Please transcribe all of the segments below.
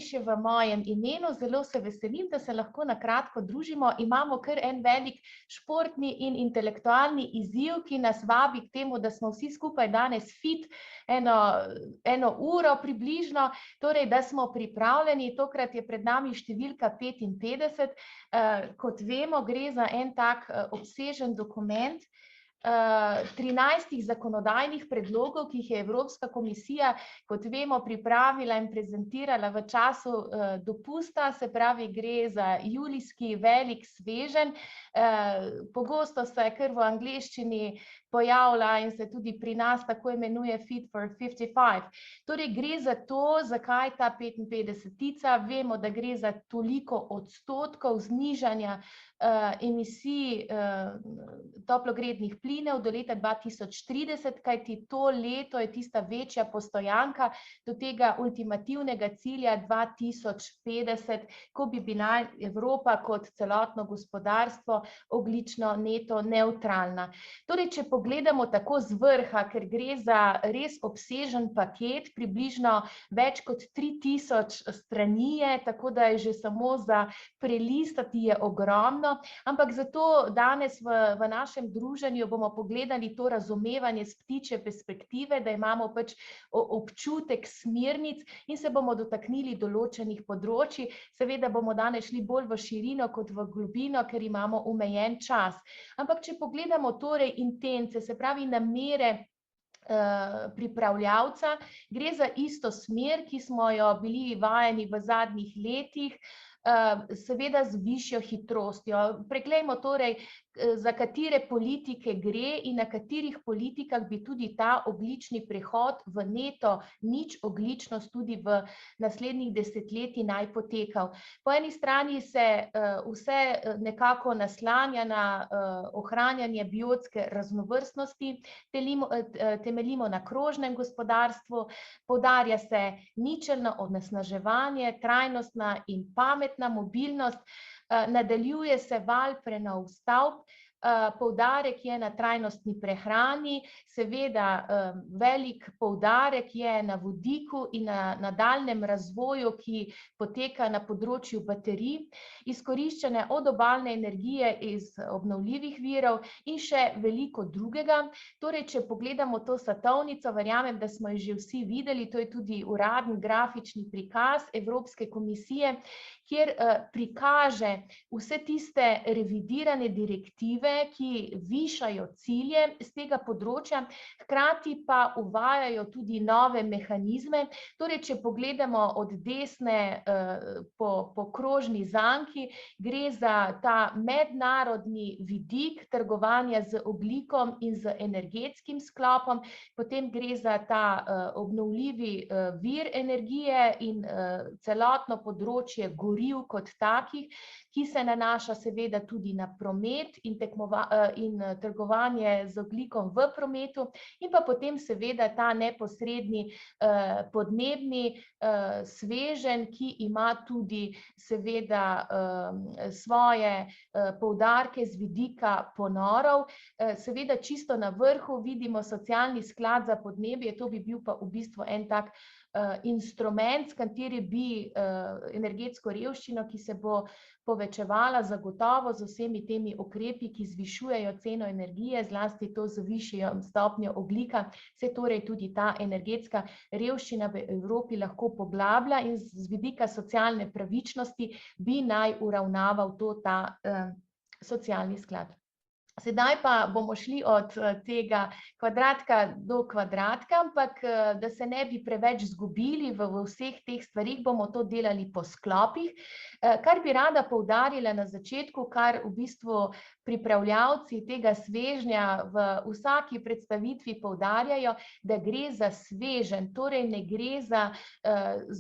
še v mojem imenu. Zelo se veselim, da se lahko na kratko družimo. Imamo kar en velik športni in intelektualni izziv, ki nas vabi k temu, da smo vsi skupaj danes fit eno uro približno, torej da smo pripravljeni. Tokrat je pred nami številka 55. Kot vemo, gre za en tak obsežen dokument, 13 zakonodajnih predlogov, ki jih je Evropska komisija, kot vemo, pripravila in prezentirala v času dopusta, se pravi, gre za julijski velik sveženj. Pogosto se kar v angleščini pojavlja in se tudi pri nas tako imenuje Fit for 55. Torej gre za to, zakaj ta 55-tica. Vemo, da gre za toliko odstotkov znižanja emisij toplogrednih plinov do leta 2030, kajti to leto je tista večja postojanka do tega ultimativnega cilja 2050, ko bi bila Evropa kot celotno gospodarstvo ogljično neto nevtralna. Torej, če pogledamo tako z vrha, ker gre za res obsežen paket, približno več kot 3000 strani je, tako da je že samo za prelistati je ogromno. Ampak zato danes v našem druženju bomo pogledali to razumevanje z ptičje perspektive, da imamo pač občutek smernic in se bomo dotaknili določenih področij. Seveda bomo danes šli bolj v širino kot v globino, ker imamo omejen čas. Ampak če pogledamo torej intence, se pravi namere pripravljavca, gre za isto smer, ki smo jo bili vajeni v zadnjih letih, seveda z višjo hitrostjo. Preglejmo torej, za katere politike gre in na katerih politikah bi tudi ta ogljični prehod v neto nič ogljičnost tudi v naslednjih desetletjih naj potekal. Po eni strani se vse nekako naslanja na ohranjanje biotske raznovrstnosti, temeljimo na krožnem gospodarstvu, poudarja se ničelno onesnaževanje, trajnostna in pametna mobilnost, nadaljuje se val prenov stavb, poudarek je na trajnostni prehrani, seveda velik poudarek je na vodiku in na nadaljnjem razvoju, ki poteka na področju baterij, izkoriščanje od obalne energije iz obnovljivih virov in še veliko drugega. Torej, če pogledamo to satovnico, verjamem, da smo jo že vsi videli, to je tudi uradni grafični prikaz Evropske komisije, kjer prikaže vse tiste revidirane direktive, ki višajo cilje z tega področja, hkrati pa uvajajo tudi nove mehanizme. Torej, če pogledamo od desne po krožni zanki, gre za ta mednarodni vidik trgovanja z ogljikom in z energetskim sklopom, potem gre za ta obnovljivi vir energije in celotno področje goriv kot takih, ki se nanaša seveda tudi na promet in trgovanje z ogljikom v prometu, in pa potem seveda ta neposredni podnebni sveženj, ki ima tudi seveda svoje poudarke z vidika ponorov. Seveda čisto na vrhu vidimo socialni sklad za podnebje, to bi bil pa v bistvu en tak instrument, s kateri bi energetsko revščino, ki se bo povečevala zagotovo z vsemi temi ukrepi, ki zvišujejo ceno energije, zlasti to z višjo stopnjo ogljika, se torej tudi ta energetska revščina v Evropi lahko poglablja in z vidika socialne pravičnosti bi naj uravnaval to ta socialni sklad. Sedaj pa bomo šli od tega kvadratka do kvadratka, ampak da se ne bi preveč zgubili v vseh teh stvarih, bomo to delali po sklopih. Kar bi rada poudarila na začetku, kar v bistvu pripravljavci tega svežnja v vsaki predstavitvi poudarjajo, da gre za sveženj, torej ne gre za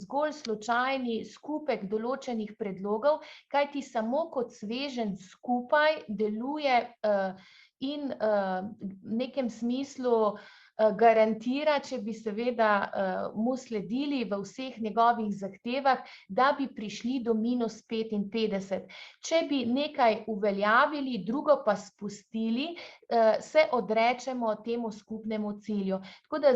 zgolj slučajni skupek določenih predlogov, kajti samo kot sveženj skupaj deluje in v nekem smislu garantira, če bi seveda mu sledili v vseh njegovih zahtevah, da bi prišli do -55. Če bi nekaj uveljavili, drugo pa spustili, se odrečemo temu skupnemu cilju. Tako da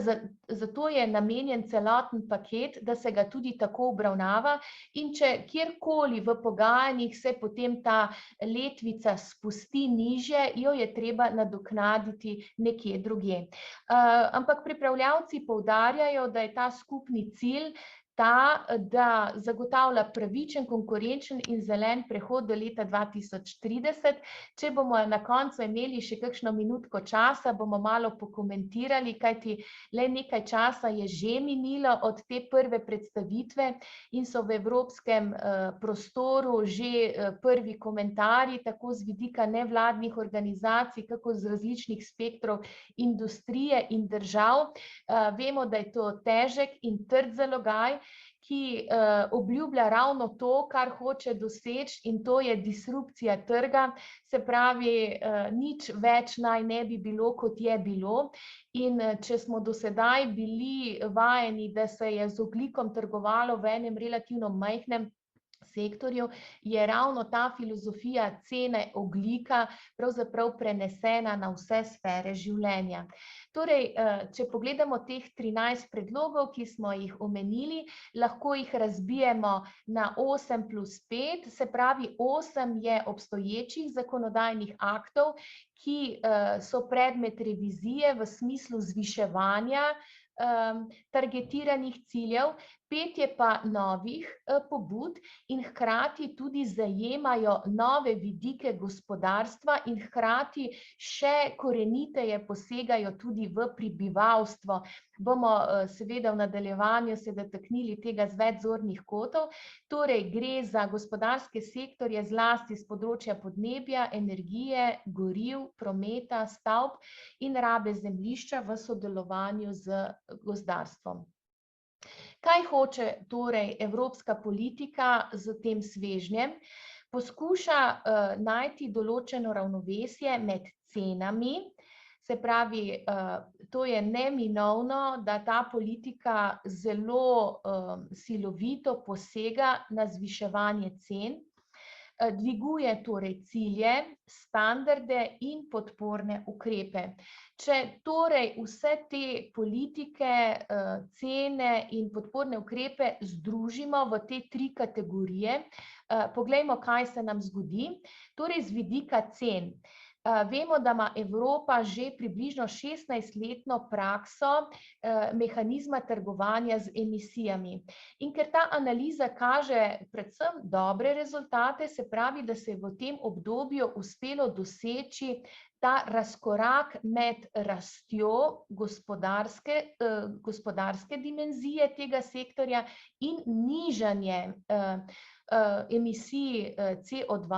zato je namenjen celoten paket, da se ga tudi tako obravnava, in če kjerkoli v pogajanjih se potem ta letvica spusti nižje, jo je treba nadoknaditi nekje drugje. Ampak pripravljavci poudarjajo, da je ta skupni cilj ta, da zagotavlja pravičen, konkurenčen in zelen prehod do leta 2030. Če bomo na koncu imeli še kakšno minutko časa, bomo malo pokomentirali, kajti le nekaj časa je že minilo od te prve predstavitve in so v evropskem prostoru že prvi komentarji, tako z vidika nevladnih organizacij, kako z različnih spektrov industrije in držav. Vemo, da je to težek in trd zalogaj, ki obljublja ravno to, kar hoče doseči, in to je disrupcija trga, se pravi, nič več naj ne bi bilo, kot je bilo. In če smo do sedaj bili vajeni, da se je z ogljikom trgovalo v enem relativno majhnem sektorju, je ravno ta filozofija cene ogljika pravzaprav prenesena na vse sfere življenja. Torej, če pogledamo teh 13 predlogov, ki smo jih omenili, lahko jih razbijemo na 8+5, se pravi 8 je obstoječih zakonodajnih aktov, ki so predmet revizije v smislu zviševanja targetiranih ciljev, 5 je pa novih pobud in hkrati tudi zajemajo nove vidike gospodarstva in hkrati še koreniteje posegajo tudi v prebivalstvo. Bomo seveda v nadaljevanju se dotaknili tega z več zornih kotov. Torej gre za gospodarske sektorje zlasti z področja podnebja, energije, goriv, prometa, stavb in rabe zemljišča v sodelovanju z gozdarstvom. Kaj hoče torej evropska politika s tem svežnjem? Poskuša najti določeno ravnovesje med cenami, se pravi, to je neminovno, da ta politika zelo silovito posega na zviševanje cen, dviguje torej cilje, standarde in podporne ukrepe. Če torej vse te politike, cene in podporne ukrepe združimo v te 3 kategorije, poglejmo, kaj se nam zgodi. Torej z vidika cen. Vemo, da ima Evropa že približno 16-letno prakso mehanizma trgovanja z emisijami. In ker ta analiza kaže predvsem dobre rezultate, se pravi, da se je v tem obdobju uspelo doseči ta razkorak med rastjo gospodarske dimenzije tega sektorja in nižanje emisij CO2,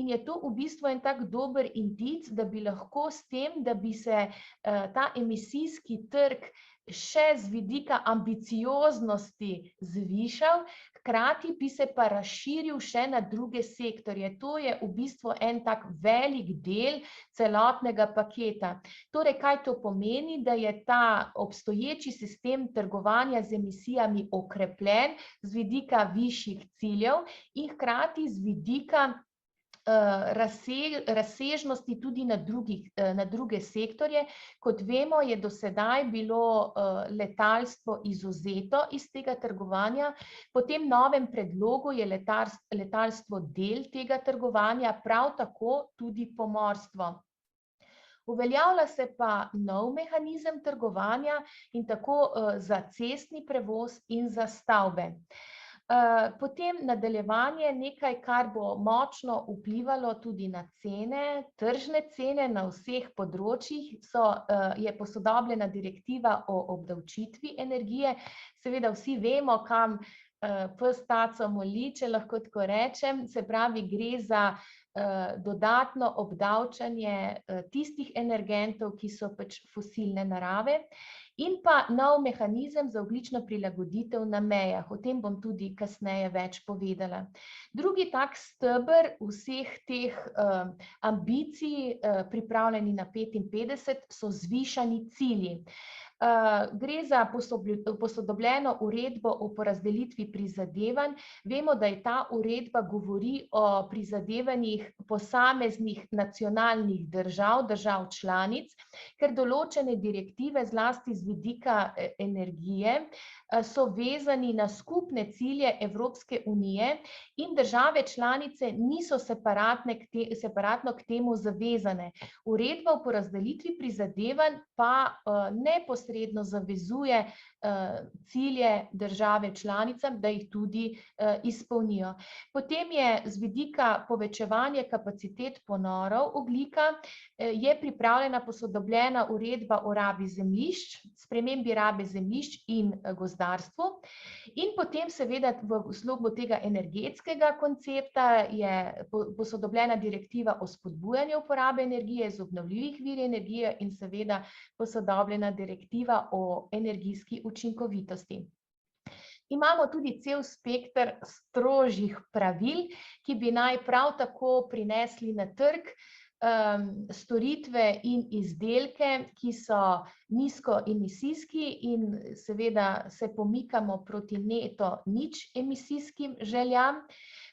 in je to v bistvu en tak dober indic, da bi lahko s tem, da bi se ta emisijski trg še z vidika ambicioznosti zvišal, hkrati bi se pa razširil še na druge sektorje. To je v bistvu en tak velik del celotnega paketa. Torej, kaj to pomeni? Da je ta obstoječi sistem trgovanja z emisijami okrepljen z vidika višjih ciljev in hkrati z vidika razsežnosti tudi na druge sektorje. Kot vemo, je do sedaj bilo letalstvo izvzeto iz tega trgovanja, po tem novem predlogu je letalstvo del tega trgovanja, prav tako tudi pomorstvo. Uveljavlja se pa nov mehanizem trgovanja in tako za cestni prevoz in za stavbe. Potem nadaljevanje, nekaj, kar bo močno vplivalo tudi na cene, tržne cene na vseh področjih, je posodobljena direktiva o obdavčitvi energije. Seveda vsi vemo, kam pes taco moli, če lahko tako rečem, se pravi, gre za dodatno obdavčanje tistih energentov, ki so pač fosilne narave. In pa nov mehanizem za ogljično prilagoditev na mejah. O tem bom tudi kasneje več povedala. Drugi tak steber vseh teh ambicij, pripravljeni na 55, so zvišani cilji. Gre za posodobljeno uredbo o porazdelitvi prizadevanj. Vemo, da je ta uredba govori o prizadevanjih posameznih nacionalnih držav članic, ker določene direktive, zlasti z vidika energije, so vezani na skupne cilje Evropske unije in države članice niso separatno k temu zavezane. Uredba o porazdelitvi prizadevanj pa neposredno zavezuje cilje države članicam, da jih tudi izpolnijo. Potem je z vidika povečevanja kapacitet ponorov ogljika je pripravljena posodobljena uredba o rabi zemljišč, spremembi rabe zemljišč in gozdarstvu. In potem seveda v slogu tega energetskega koncepta je posodobljena direktiva o spodbujanju uporabe energije iz obnovljivih virov energije in seveda posodobljena direktiva o energijski učinkovitosti. Imamo tudi cel spekter strožjih pravil, ki bi naj prav tako prinesli na trg storitve in izdelke, ki so nizkoemisijski in seveda se pomikamo proti neto nič emisijskim željam.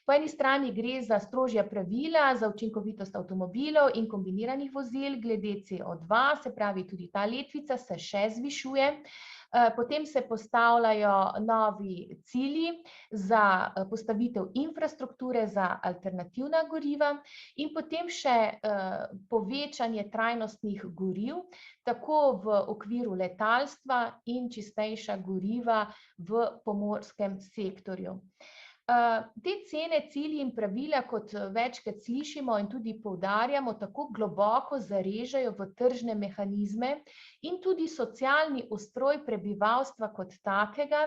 Po eni strani gre za strožja pravila za učinkovitost avtomobilov in kombiniranih vozil glede CO2, se pravi tudi ta letvica se še zvišuje. Potem se postavljajo novi cilji za postavitev infrastrukture za alternativna goriva in potem še povečanje trajnostnih goriv, tako v okviru letalstva in čistejša goriva v pomorskem sektorju. Te cene, cilji in pravila, kot večkrat slišimo in tudi poudarjamo, tako globoko zarežejo v tržne mehanizme in tudi socialni ustroj prebivalstva kot takega,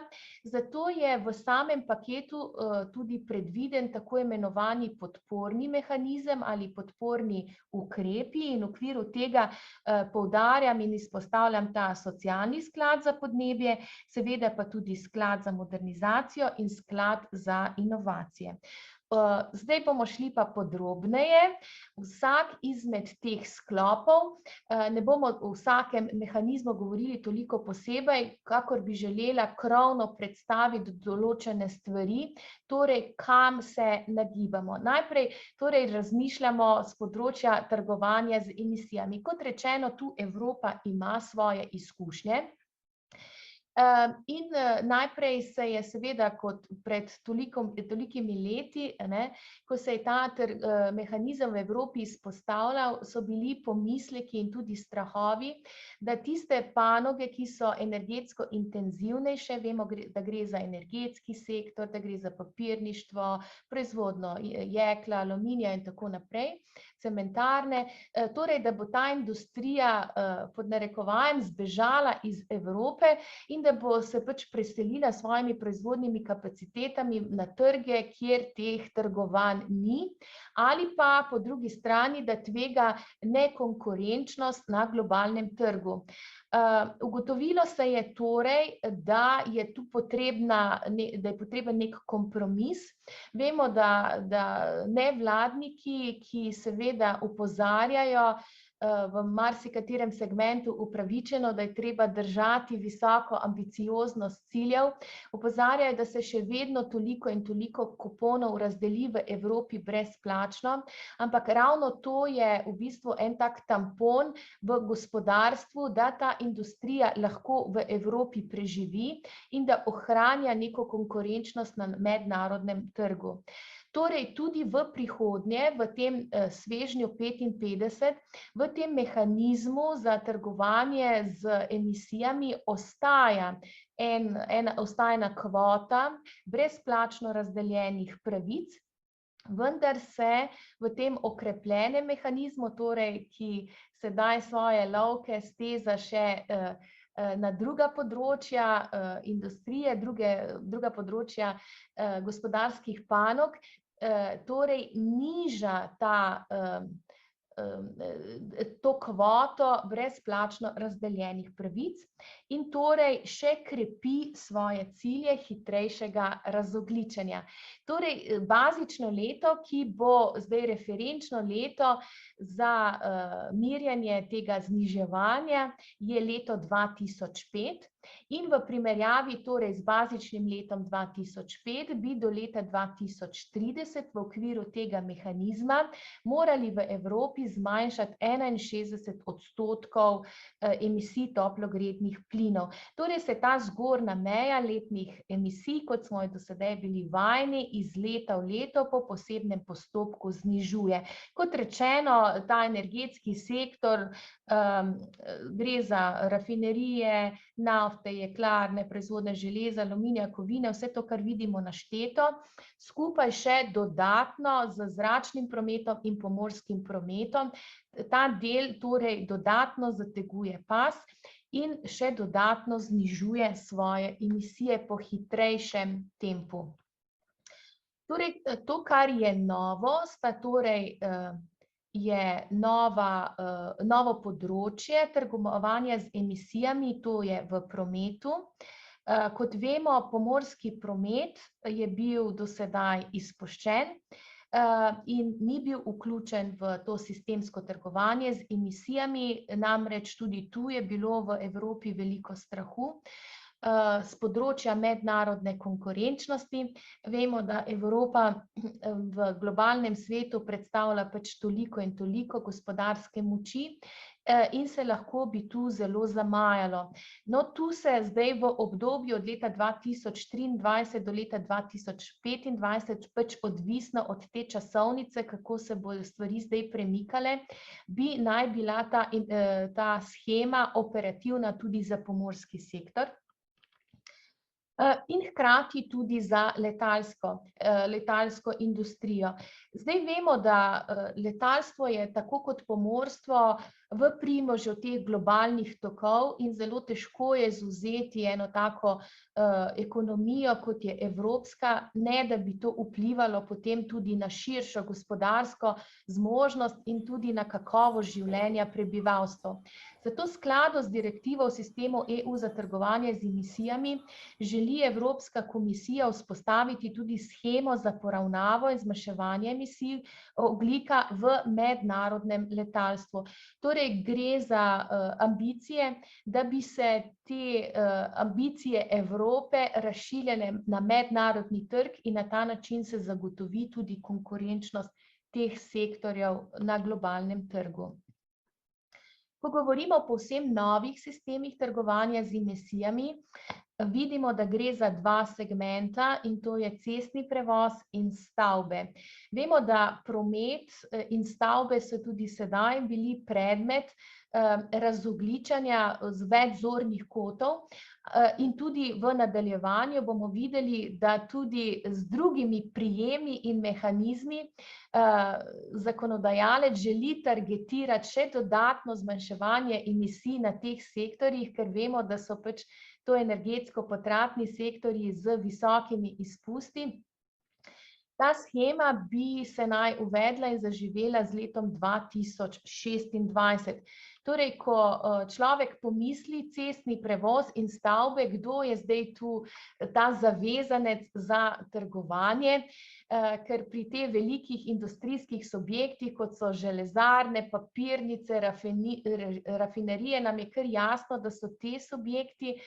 zato je v samem paketu tudi predviden tako imenovani podporni mehanizem ali podporni ukrepi in v okviru tega poudarjam in izpostavljam ta socialni sklad za podnebje, seveda pa tudi sklad za modernizacijo in sklad za inovacije. Zdaj bomo šli pa podrobneje. Vsak izmed teh sklopov, ne bomo o vsakem mehanizmu govorili toliko posebej, kakor bi želela krovno predstaviti določene stvari, torej kam se nagibamo. Najprej torej razmišljamo z področja trgovanja z emisijami. Kot rečeno, tu Evropa ima svoje izkušnje. In najprej se je seveda kot pred tolikimi leti, ko se je ta mehanizem v Evropi izpostavljal, so bili pomisleki in tudi strahovi, da tiste panoge, ki so energetsko intenzivnejše, vemo, da gre za energetski sektor, da gre za papirništvo, proizvodnjo jekla, aluminija in tako naprej, cementarne, torej da bo ta industrija pod narekovajem zbežala iz Evrope in da bo se pač preselila s svojimi proizvodnimi kapacitetami na trge, kjer teh trgovanj ni, ali pa po drugi strani, da tvega nekonkurenčnost na globalnem trgu. Ugotovilo se je torej, da je tu potreben nek kompromis. Vemo, da nevladniki, ki seveda opozarjajo v marsikaterem segmentu upravičeno, da je treba držati visoko ambicioznost ciljev, opozarjajo, da se še vedno toliko in toliko kuponov razdeli v Evropi brezplačno, ampak ravno to je v bistvu en tak tampon v gospodarstvu, da ta industrija lahko v Evropi preživi in da ohranja neko konkurenčnost na mednarodnem trgu. Torej tudi v prihodnje, v tem svežnju 55, v tem mehanizmu za trgovanje z emisijami ostaja ena kvota brezplačno razdeljenih pravic, vendar se v tem okrepljenem mehanizmu, torej ki sedaj svoje lovke steza še na druga področja industrije, druga področja gospodarskih panog, torej niža ta to kvoto brezplačno razdeljenih pravic in torej še krepi svoje cilje hitrejšega razogljičenja. Torej, bazično leto, ki bo zdaj referenčno leto za merjenje tega zniževanja, je leto 2005 in v primerjavi torej z bazičnim letom 2005 bi do leta 2030 v okviru tega mehanizma morali v Evropi zmanjšati 61% emisij toplogrednih plinov. Torej se ta zgornja meja letnih emisij, kot smo jo do sedaj bili vajeni, iz leta v leto po posebnem postopku znižuje. Kot rečeno, ta energetski sektor, gre za rafinerije, nafte, jeklarne, proizvodnje železa, aluminija, kovine, vse to, kar vidimo našteto, skupaj še dodatno z zračnim prometom in pomorskim prometom. Ta del torej dodatno zateguje pas in še dodatno znižuje svoje emisije po hitrejšem tempu. Torej, to, kar je novo, je novo področje trgovanja z emisijami, to je v prometu. Kot vemo, pomorski promet je bil do sedaj izpuščen in ni bil vključen v to sistemsko trgovanje z emisijami, namreč tudi tu je bilo v Evropi veliko strahu. S področja mednarodne konkurenčnosti. Vemo, da Evropa v globalnem svetu predstavlja pač toliko in toliko gospodarske moči in se lahko bi tu zelo zamajalo. No, tu se zdaj v obdobju od leta 2023 do leta 2025, pač odvisno od te časovnice, kako se bodo stvari zdaj premikale, bi naj bila ta shema operativna tudi za pomorski sektor. In hkrati tudi za letalsko industrijo. Zdaj vemo, da letalstvo je tako kot pomorstvo v primožju teh globalnih tokov in zelo težko je izvzeti eno tako ekonomijo, kot je evropska, ne da bi to vplivalo potem tudi na širšo gospodarsko zmožnost in tudi na kakovost življenja prebivalstva. Zato skladu z direktivo v sistemu EU za trgovanje z emisijami želi Evropska komisija vzpostaviti tudi shemo za poravnavo in zmanjševanje emisij ogljika v mednarodnem letalstvu. Torej gre za ambicije, da bi se te ambicije Evrope razšiljale na mednarodni trg in na ta način se zagotovi tudi konkurenčnost teh sektorjev na globalnem trgu. Ko govorimo o povsem novih sistemih trgovanja z emisijami, vidimo, da gre za dva segmenta in to je cestni prevoz in stavbe. Vemo, da promet in stavbe so tudi sedaj bili predmet razogljičenja z več zornih kotov in tudi v nadaljevanju bomo videli, da tudi z drugimi prijemi in mehanizmi zakonodajalec želi targetirati še dodatno zmanjševanje emisij na teh sektorjih, ker vemo, da so pač to energetsko potratni sektorji z visokimi izpusti. Ta shema bi se naj uvedla in zaživela z letom 2026. Torej, ko človek pomisli cestni prevoz in stavbe, kdo je zdaj tu ta zavezanec za trgovanje, ker pri teh velikih industrijskih subjektih, kot so železarne, papirnice, rafinerije, nam je kar jasno, da so te subjekti,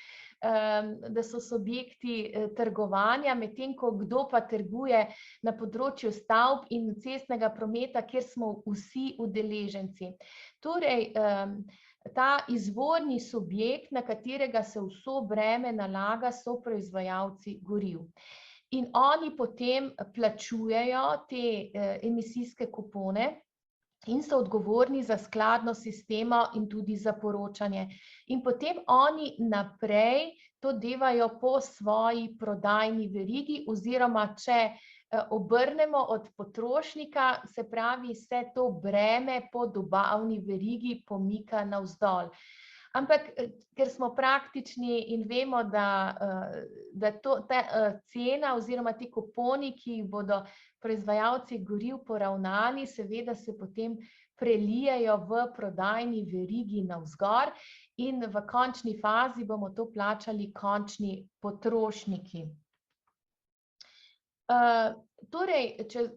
trgovanja, medtem ko kdo pa trguje na področju stavb in cestnega prometa, kjer smo vsi udeleženci. Torej, ta izvorni subjekt, na katerega se vso breme nalaga, so proizvajalci goriv. In oni potem plačujejo te emisijske kupone in so odgovorni za skladnost sistema in tudi za poročanje. In potem oni naprej to devajo po svoji prodajni verigi oziroma če obrnemo od potrošnika, se pravi, se to breme po dobavni verigi pomika navzdol. Ampak, ker smo praktični in vemo, da ta cena oziroma ti kuponi, ki jih bodo proizvajalci goriv poravnali, seveda se potem prelijejo v prodajni verigi navzgor in v končni fazi bomo to plačali končni potrošniki. Torej,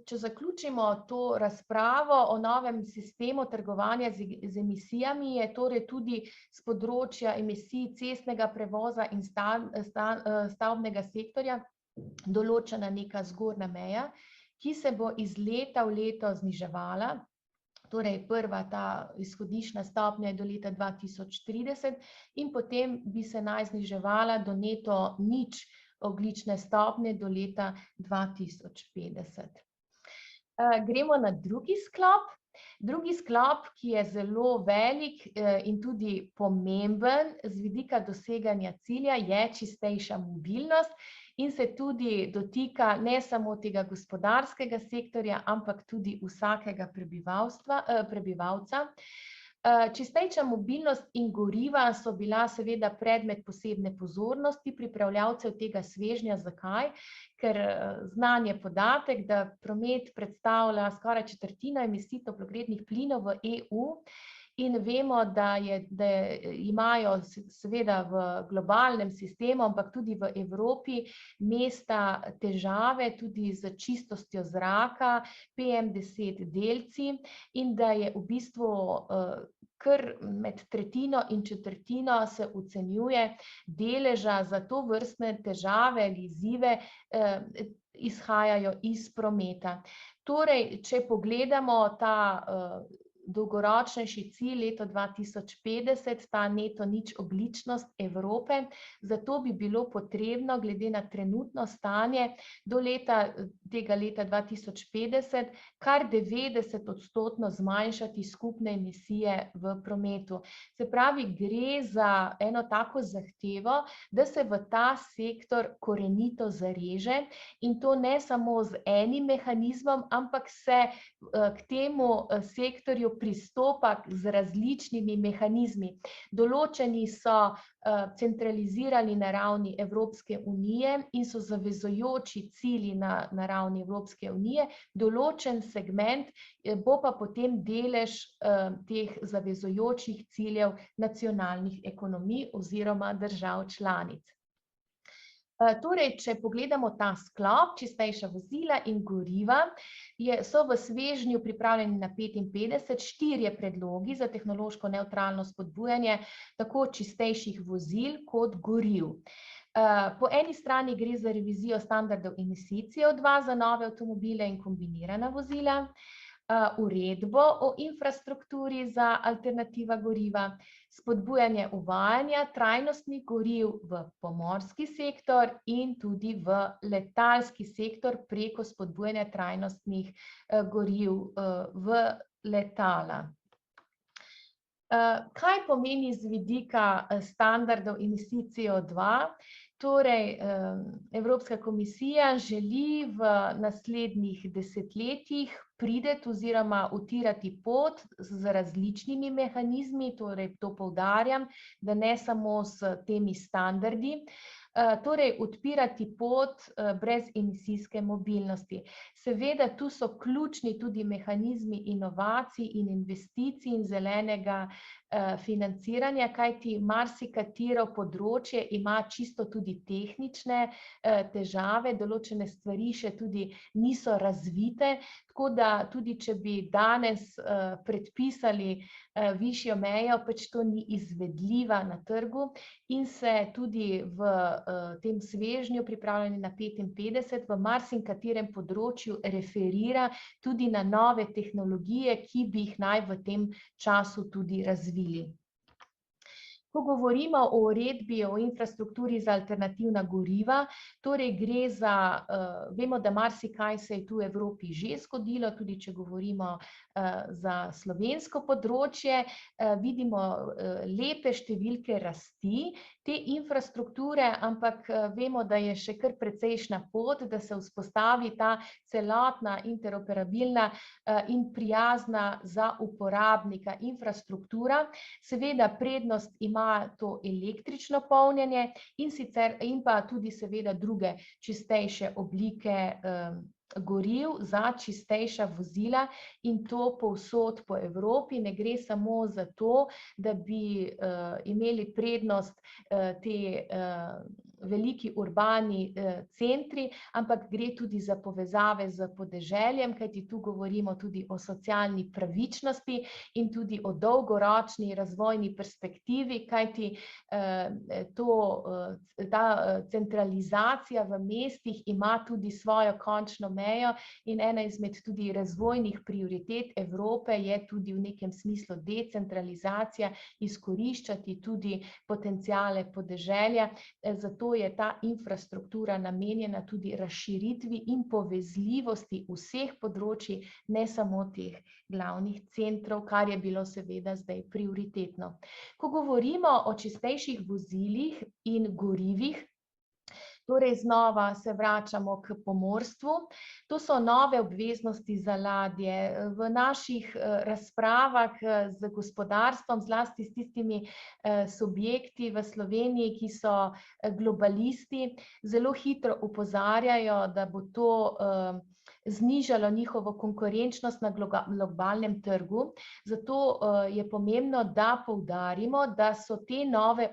če zaključimo to razpravo o novem sistemu trgovanja z emisijami, je torej tudi z področja emisij cestnega prevoza in stavbnega sektorja določena neka zgornja meja, ki se bo iz leta v leto zniževala. Torej, prva ta izhodiščna stopnja je do leta 2030 in potem bi se naj zniževala do neto nič ogljične stopnje do leta 2050. Gremo na drugi sklop. Drugi sklop, ki je zelo velik in tudi pomemben z vidika doseganja cilja, je čistejša mobilnost in se tudi dotika ne samo tega gospodarskega sektorja, ampak tudi vsakega prebivalca. Čistejša mobilnost in goriva so bila seveda predmet posebne pozornosti pripravljavcev tega svežnja. Zakaj? Ker znan je podatek, da promet predstavlja skoraj četrtino emisij toplogrednih plinov v EU in vemo, da imajo seveda v globalnem sistemu, ampak tudi v Evropi mesta težave tudi z čistostjo zraka, PM10 delci in da je v bistvu kar med tretjino in četrtino se ocenjuje deleža za tovrstne težave ali izzive izhajajo iz prometa. Torej, če pogledamo ta dolgoročnejši cilj leto 2050, ta neto nič ogljičnost Evrope, zato bi bilo potrebno glede na trenutno stanje do tega leta 2050 kar 90% zmanjšati skupne emisije v prometu. Se pravi, gre za eno tako zahtevo, da se v ta sektor korenito zareže in to ne samo z enim mehanizmom, ampak se k temu sektorju pristopa z različnimi mehanizmi. Določeni so centralizirani na ravni Evropske unije in so zavezujoči cilji na ravni Evropske unije, določen segment bo pa potem delež teh zavezujočih ciljev nacionalnih ekonomij oziroma držav članic. Torej, če pogledamo ta sklop, čistejša vozila in goriva, so v svežnju pripravljeni na 55 štirje predlogi za tehnološko nevtralno spodbujanje tako čistejših vozil kot goriv. Po eni strani gre za revizijo standardov emisij CO2 za nove avtomobile in kombinirana vozila, uredbo o infrastrukturi za alternativa goriva, spodbujanje uvajanja trajnostnih goriv v pomorski sektor in tudi v letalski sektor preko spodbujanja trajnostnih goriv v letala. Kaj pomeni z vidika standardov emisij CO2? Torej, Evropska komisija želi v naslednjih desetletjih priti oziroma utirati pot z različnimi mehanizmi, torej to poudarjam, da ne samo s temi standardi, torej odpirati pot brezemisijske mobilnosti. Seveda, tu so ključni tudi mehanizmi inovacij in investicij in zelenega financiranja, kajti marsikatero področje ima čisto tudi tehnične težave, določene stvari še tudi niso razvite, tako da tudi če bi danes predpisali višjo mejo, pač to ni izvedljiva na trgu in se tudi v tem svežnju pripravljeni na 55 v marsikaterem področju referira tudi na nove tehnologije, ki bi jih naj v tem času tudi razvili. Ko govorimo o uredbi o infrastrukturi za alternativna goriva, torej gre za, vemo, da marsikaj se je tu v Evropi že zgodilo, tudi če govorimo za slovensko področje, vidimo lepe številke rasti te infrastrukture, ampak vemo, da je še kar precejšnja pot, da se vzpostavi ta celotna interoperabilna in prijazna za uporabnika infrastruktura. Seveda prednost ima to električno polnjenje in pa tudi seveda druge čistejše oblike goriv za čistejša vozila in to povsod po Evropi. Ne gre samo za to, da bi imeli prednost te veliki urbani centri, ampak gre tudi za povezave z podeželjem, kajti tu govorimo tudi o socialni pravičnosti in tudi o dolgoročni razvojni perspektivi, kajti ta centralizacija v mestih ima tudi svojo končno mejo in ena izmed tudi razvojnih prioritet Evrope je tudi v nekem smislu decentralizacija, izkoriščati tudi potenciale podeželja, zato je ta infrastruktura namenjena tudi razširitvi in povezljivosti vseh področij, ne samo teh glavnih centrov, kar je bilo seveda zdaj prioritetno. Ko govorimo o čistejših vozilih in gorivih, torej znova se vračamo k pomorstvu. To so nove obveznosti za ladje. V naših razpravah z gospodarstvom, zlasti s tistimi subjekti v Sloveniji, ki so globalisti, zelo hitro opozarjajo, da bo to znižalo njihovo konkurenčnost na globalnem trgu. Zato je pomembno, da poudarimo, da so te nove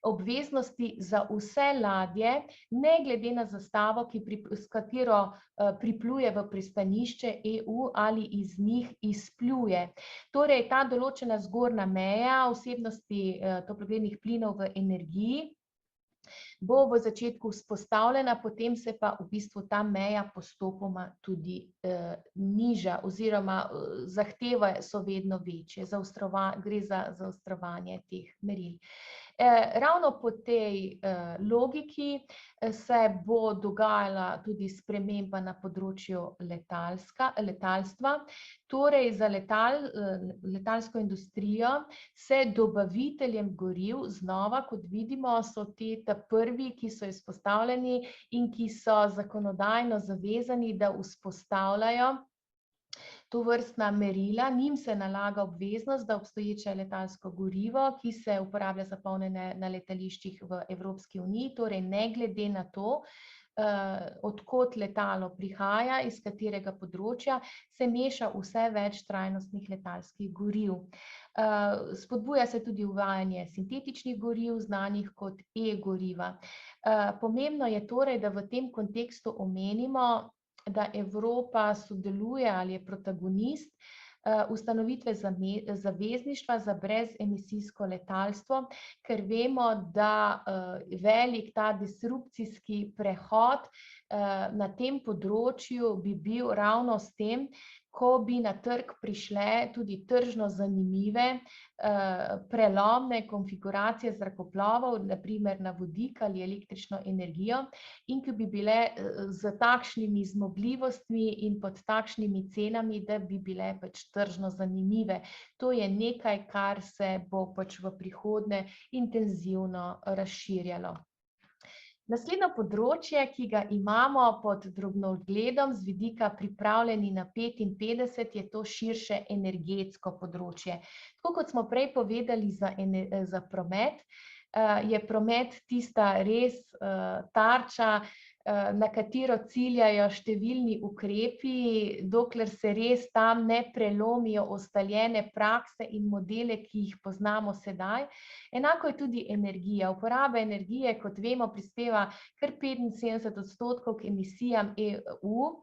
obveznosti za vse ladje, ne glede na zastavo, s katero pripluje v pristanišče EU ali iz njih izpluje. Torej, ta določena zgornja meja vsebnosti toplogrednih plinov v energiji bo v začetku vzpostavljena, potem se pa v bistvu ta meja postopoma tudi niža oziroma zahteve so vedno večje, gre za zaostrovanje teh meril. Ravno po tej logiki se bo dogajala tudi sprememba na področju letalstva. Torej, za letalsko industrijo se dobaviteljem goriv, znova, kot vidimo, so prvi, ki so izpostavljeni in ki so zakonodajno zavezani, da vzpostavljajo tovrstna merila. Njim se nalaga obveznost, da obstoječe letalsko gorivo, ki se uporablja za polnjenje na letališčih v Evropski uniji, torej ne glede na to, od kod letalo prihaja, iz katerega področja, se meša vse več trajnostnih letalskih goriv. Spodbuja se tudi uvajanje sintetičnih goriv, znanih kot e-goriva. Pomembno je torej, da v tem kontekstu omenimo, da Evropa sodeluje ali je protagonist ustanovitve zavezništva za brezemisijsko letalstvo, ker vemo, da velik ta disrupcijski prehod na tem področju bi bil ravno s tem, ko bi na trg prišle tudi tržno zanimive prelomne konfiguracije zrakoplovov, na primer na vodik ali električno energijo, in ki bi bile z takšnimi zmogljivostmi in pod takšnimi cenami, da bi bile pač tržno zanimive. To je nekaj, kar se bo pač v prihodnje intenzivno razširjalo. Naslednje področje, ki ga imamo pod drobnogledom z vidika pripravljeni na 55, je to širše energetsko področje. Tako kot smo prej povedali za promet, je promet tista res tarča, na katero ciljajo številni ukrepi, dokler se res tam ne prelomijo ustaljene prakse in modele, ki jih poznamo sedaj. Enako je tudi energija. Uporaba energije, kot vemo, prispeva kar 75% k emisijam EU.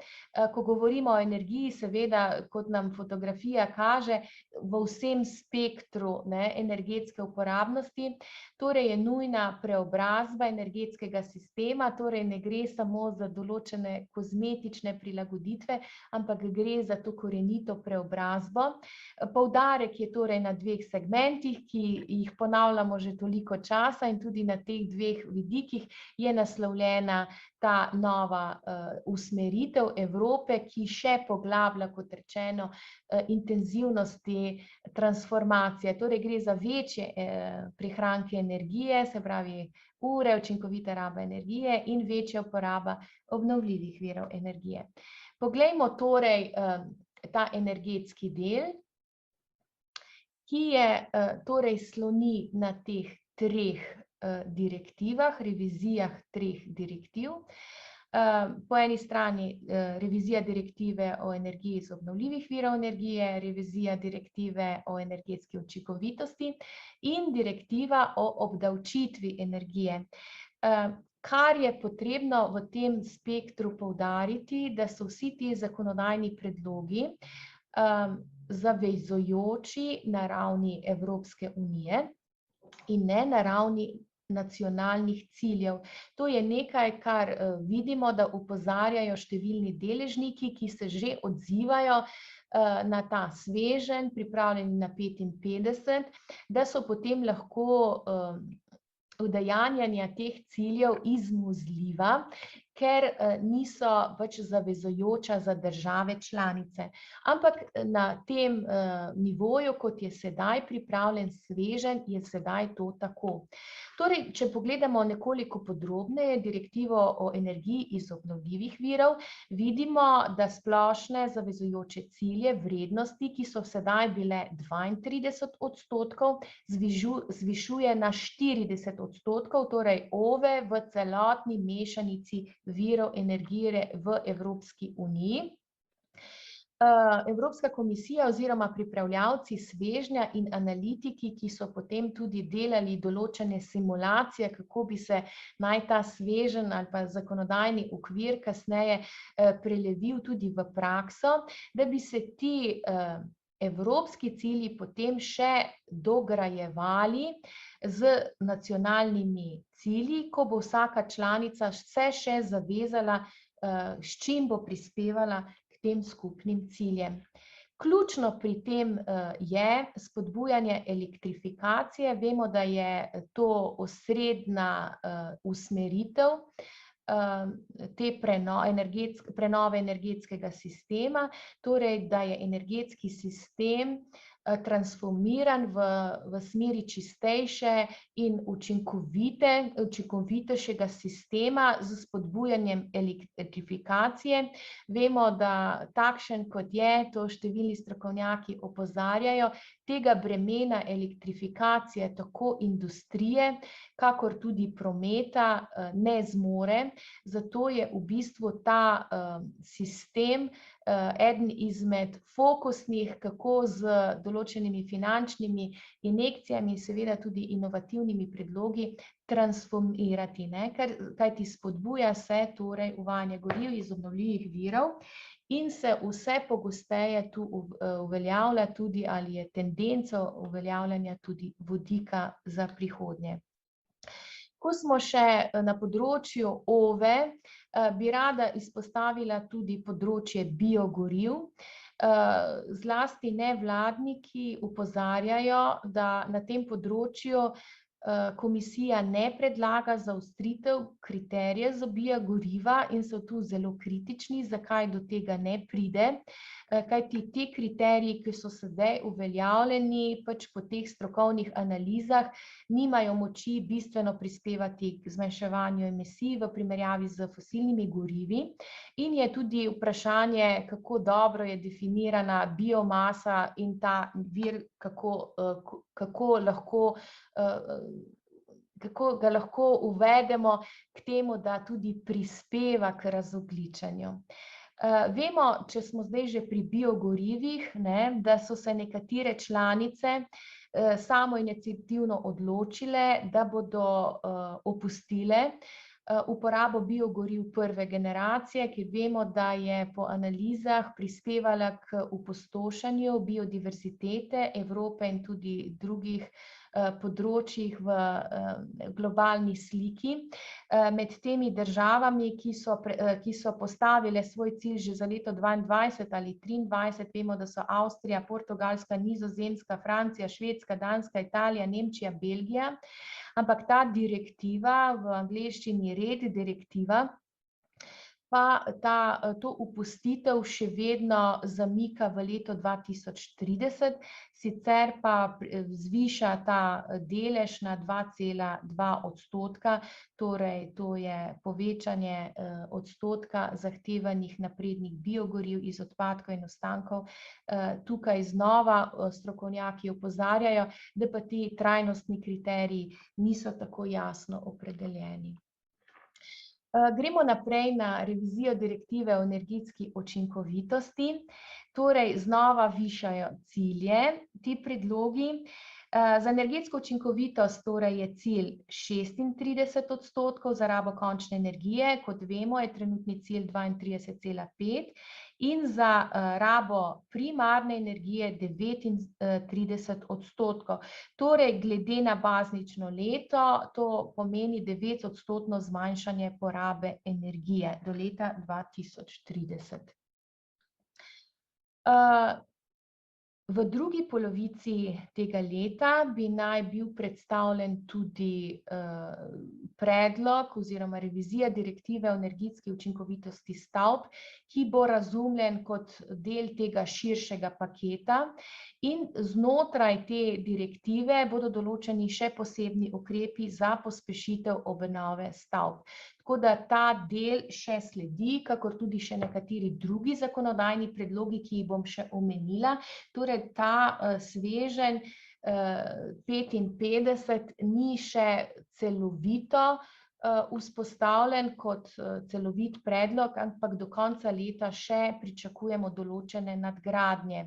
Ko govorimo o energiji, seveda, kot nam fotografija kaže, v vsem spektru energetske uporabnosti. Torej je nujna preobrazba energetskega sistema, torej ne gre samo za določene kozmetične prilagoditve, ampak gre za to korenito preobrazbo. Poudarek je torej na dveh segmentih, ki jih ponavljamo že toliko časa, in tudi na teh dveh vidikih je naslovljena ta nova usmeritev Evrope, ki še poglablja, kot rečeno, intenzivnost te transformacije. Torej gre za večje prihranke energije, se pravi ure, učinkovite rabe energije in večja uporaba obnovljivih virov energije. Poglejmo torej ta energetski del, ki je torej sloni na teh treh direktivah, revizijah treh direktiv. Po eni strani revizija direktive o energiji iz obnovljivih virov energije, revizija direktive o energetski učinkovitosti in direktiva o obdavčitvi energije. Kar je potrebno v tem spektru poudariti, da so vsi ti zakonodajni predlogi zavezujoči na ravni Evropske unije in ne na ravni nacionalnih ciljev. To je nekaj, kar vidimo, da opozarjajo številni deležniki, ki se že odzivajo na ta sveženj, pripravljeni na 55, da so potem lahko udejanjanja teh ciljev izmuzljiva, ker niso pač zavezujoča za države članice. Ampak na tem nivoju, kot je sedaj pripravljen sveženj, je sedaj to tako. Torej, če pogledamo nekoliko podrobneje direktivo o energiji iz obnovljivih virov, vidimo, da splošne zavezujoče cilje vrednosti, ki so sedaj bile 32%, zvišuje na 40%, torej OVE v celotni mešanici virov energije v Evropski uniji. Evropska komisija oziroma pripravljavci svežnja in analitiki, ki so potem tudi delali določene simulacije, kako bi se naj ta sveženj ali pa zakonodajni okvir kasneje prelevil tudi v prakso, da bi se ti evropski cilji potem še dograjevali z nacionalnimi cilji, ko bo vsaka članica se še zavezala, s čim bo prispevala tem skupnim ciljem. Ključno pri tem je spodbujanje elektrifikacije. Vemo, da je to osrednja usmeritev te prenove energetskega sistema, torej da je energetski sistem transformiran v smeri čistejše in učinkovitejšega sistema z spodbujanjem elektrifikacije. Vemo, da takšen kot je, to številni strokovnjaki opozarjajo, tega bremena elektrifikacije tako industrije, kakor tudi prometa ne zmore, zato je v bistvu ta sistem eden izmed fokusnih, kako z določenimi finančnimi injekcijami, seveda tudi inovativnimi predlogi, transformirati, kajti spodbuja se torej uvajanje goriv iz obnovljivih virov in se vse pogosteje tu uveljavlja tudi, ali je tendenco uveljavljanja tudi vodika za prihodnje. Ko smo še na področju OVE, bi rada izpostavila tudi področje biogoriv. Zlasti nevladniki opozarjajo, da na tem področju komisija ne predlaga zaostritev kriterijev za biogoriva in so tu zelo kritični, zakaj do tega ne pride, kajti ti kriteriji, ki so sedaj uveljavljeni, pač po teh strokovnih analizah nimajo moči bistveno prispevati k zmanjševanju emisij v primerjavi z fosilnimi gorivi in je tudi vprašanje, kako dobro je definirana biomasa in ta vir, kako ga lahko uvedemo k temu, da tudi prispeva k razogljičenju. Vemo, če smo zdaj že pri biogorivih, da so se nekatere članice samoiniciativno odločile, da bodo opustile uporabo biogoriv prve generacije, ker vemo, da je po analizah prispevala k opustošenju biodiverzitete Evrope in tudi drugih področjih v globalni sliki. Med temi državami, ki so postavile svoj cilj že za leto 2022 ali 2023, vemo, da so Avstrija, Portugalska, Nizozemska, Francija, Švedska, Danska, Italija, Nemčija, Belgija, ampak ta direktiva, v angleščini RED direktiva, pa to opustitev še vedno zamika v leto 2030, sicer pa zviša ta delež na 2,2%, torej to je povečanje odstotka zahtevanih naprednih biogoriv iz odpadkov in ostankov. Tukaj znova strokovnjaki opozarjajo, da pa ti trajnostni kriteriji niso tako jasno opredeljeni. Gremo naprej na revizijo direktive o energetski učinkovitosti. Torej, znova višajo cilje ti predlogi. Za energetsko učinkovitost torej je cilj 36% za rabo končne energije, kot vemo, je trenutni cilj 32,5%, in za rabo primarne energije 39%. Torej, glede na baznično leto, to pomeni 9% zmanjšanje porabe energije do leta 2030. V drugi polovici tega leta bi naj bil predstavljen tudi predlog oziroma revizija direktive o energetski učinkovitosti stavb, ki bo razumljen kot del tega širšega paketa, in znotraj te direktive bodo določeni še posebni ukrepi za pospešitev obnove stavb. Tako da ta del še sledi, kakor tudi še nekateri drugi zakonodajni predlogi, ki jih bom še omenila. Torej, ta sveženj 55 ni še celovito vzpostavljen kot celovit predlog, ampak do konca leta še pričakujemo določene nadgradnje.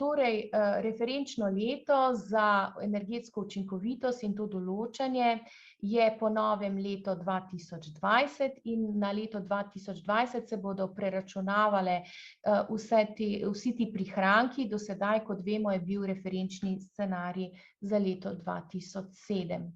Torej, referenčno leto za energetsko učinkovitost in to določanje je po novem leto 2020 in na leto 2020 se bodo preračunavale vsi ti prihranki. Do sedaj, kot vemo, je bil referenčni scenarij za leto 2007.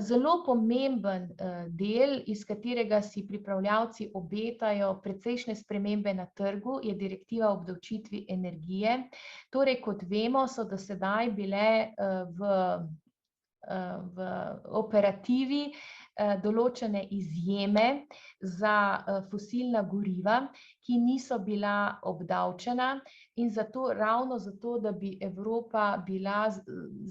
Zelo pomemben del, iz katerega si pripravljavci obetajo precejšnje spremembe na trgu, je direktiva o obdavčitvi energije. Torej, kot vemo, so do sedaj bile v operativi določene izjeme za fosilna goriva, ki niso bila obdavčena, in ravno zato, da bi Evropa bila z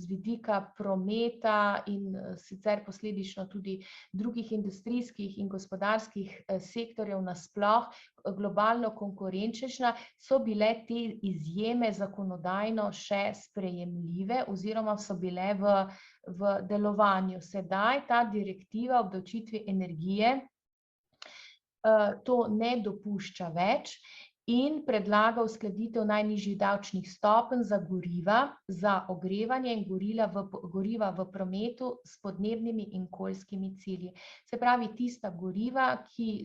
vidika prometa in sicer posledično tudi drugih industrijskih in gospodarskih sektorjev nasploh globalno konkurenčna, so bile te izjeme zakonodajno še sprejemljive oziroma so bile v delovanju. Sedaj ta direktiva o obdavčitvi energije to ne dopušča več in predlaga uskladitev najnižjih davčnih stopenj za goriva, za ogrevanje in goriva v prometu s podnebnimi in okoljskimi cilji. Se pravi, tista goriva, ki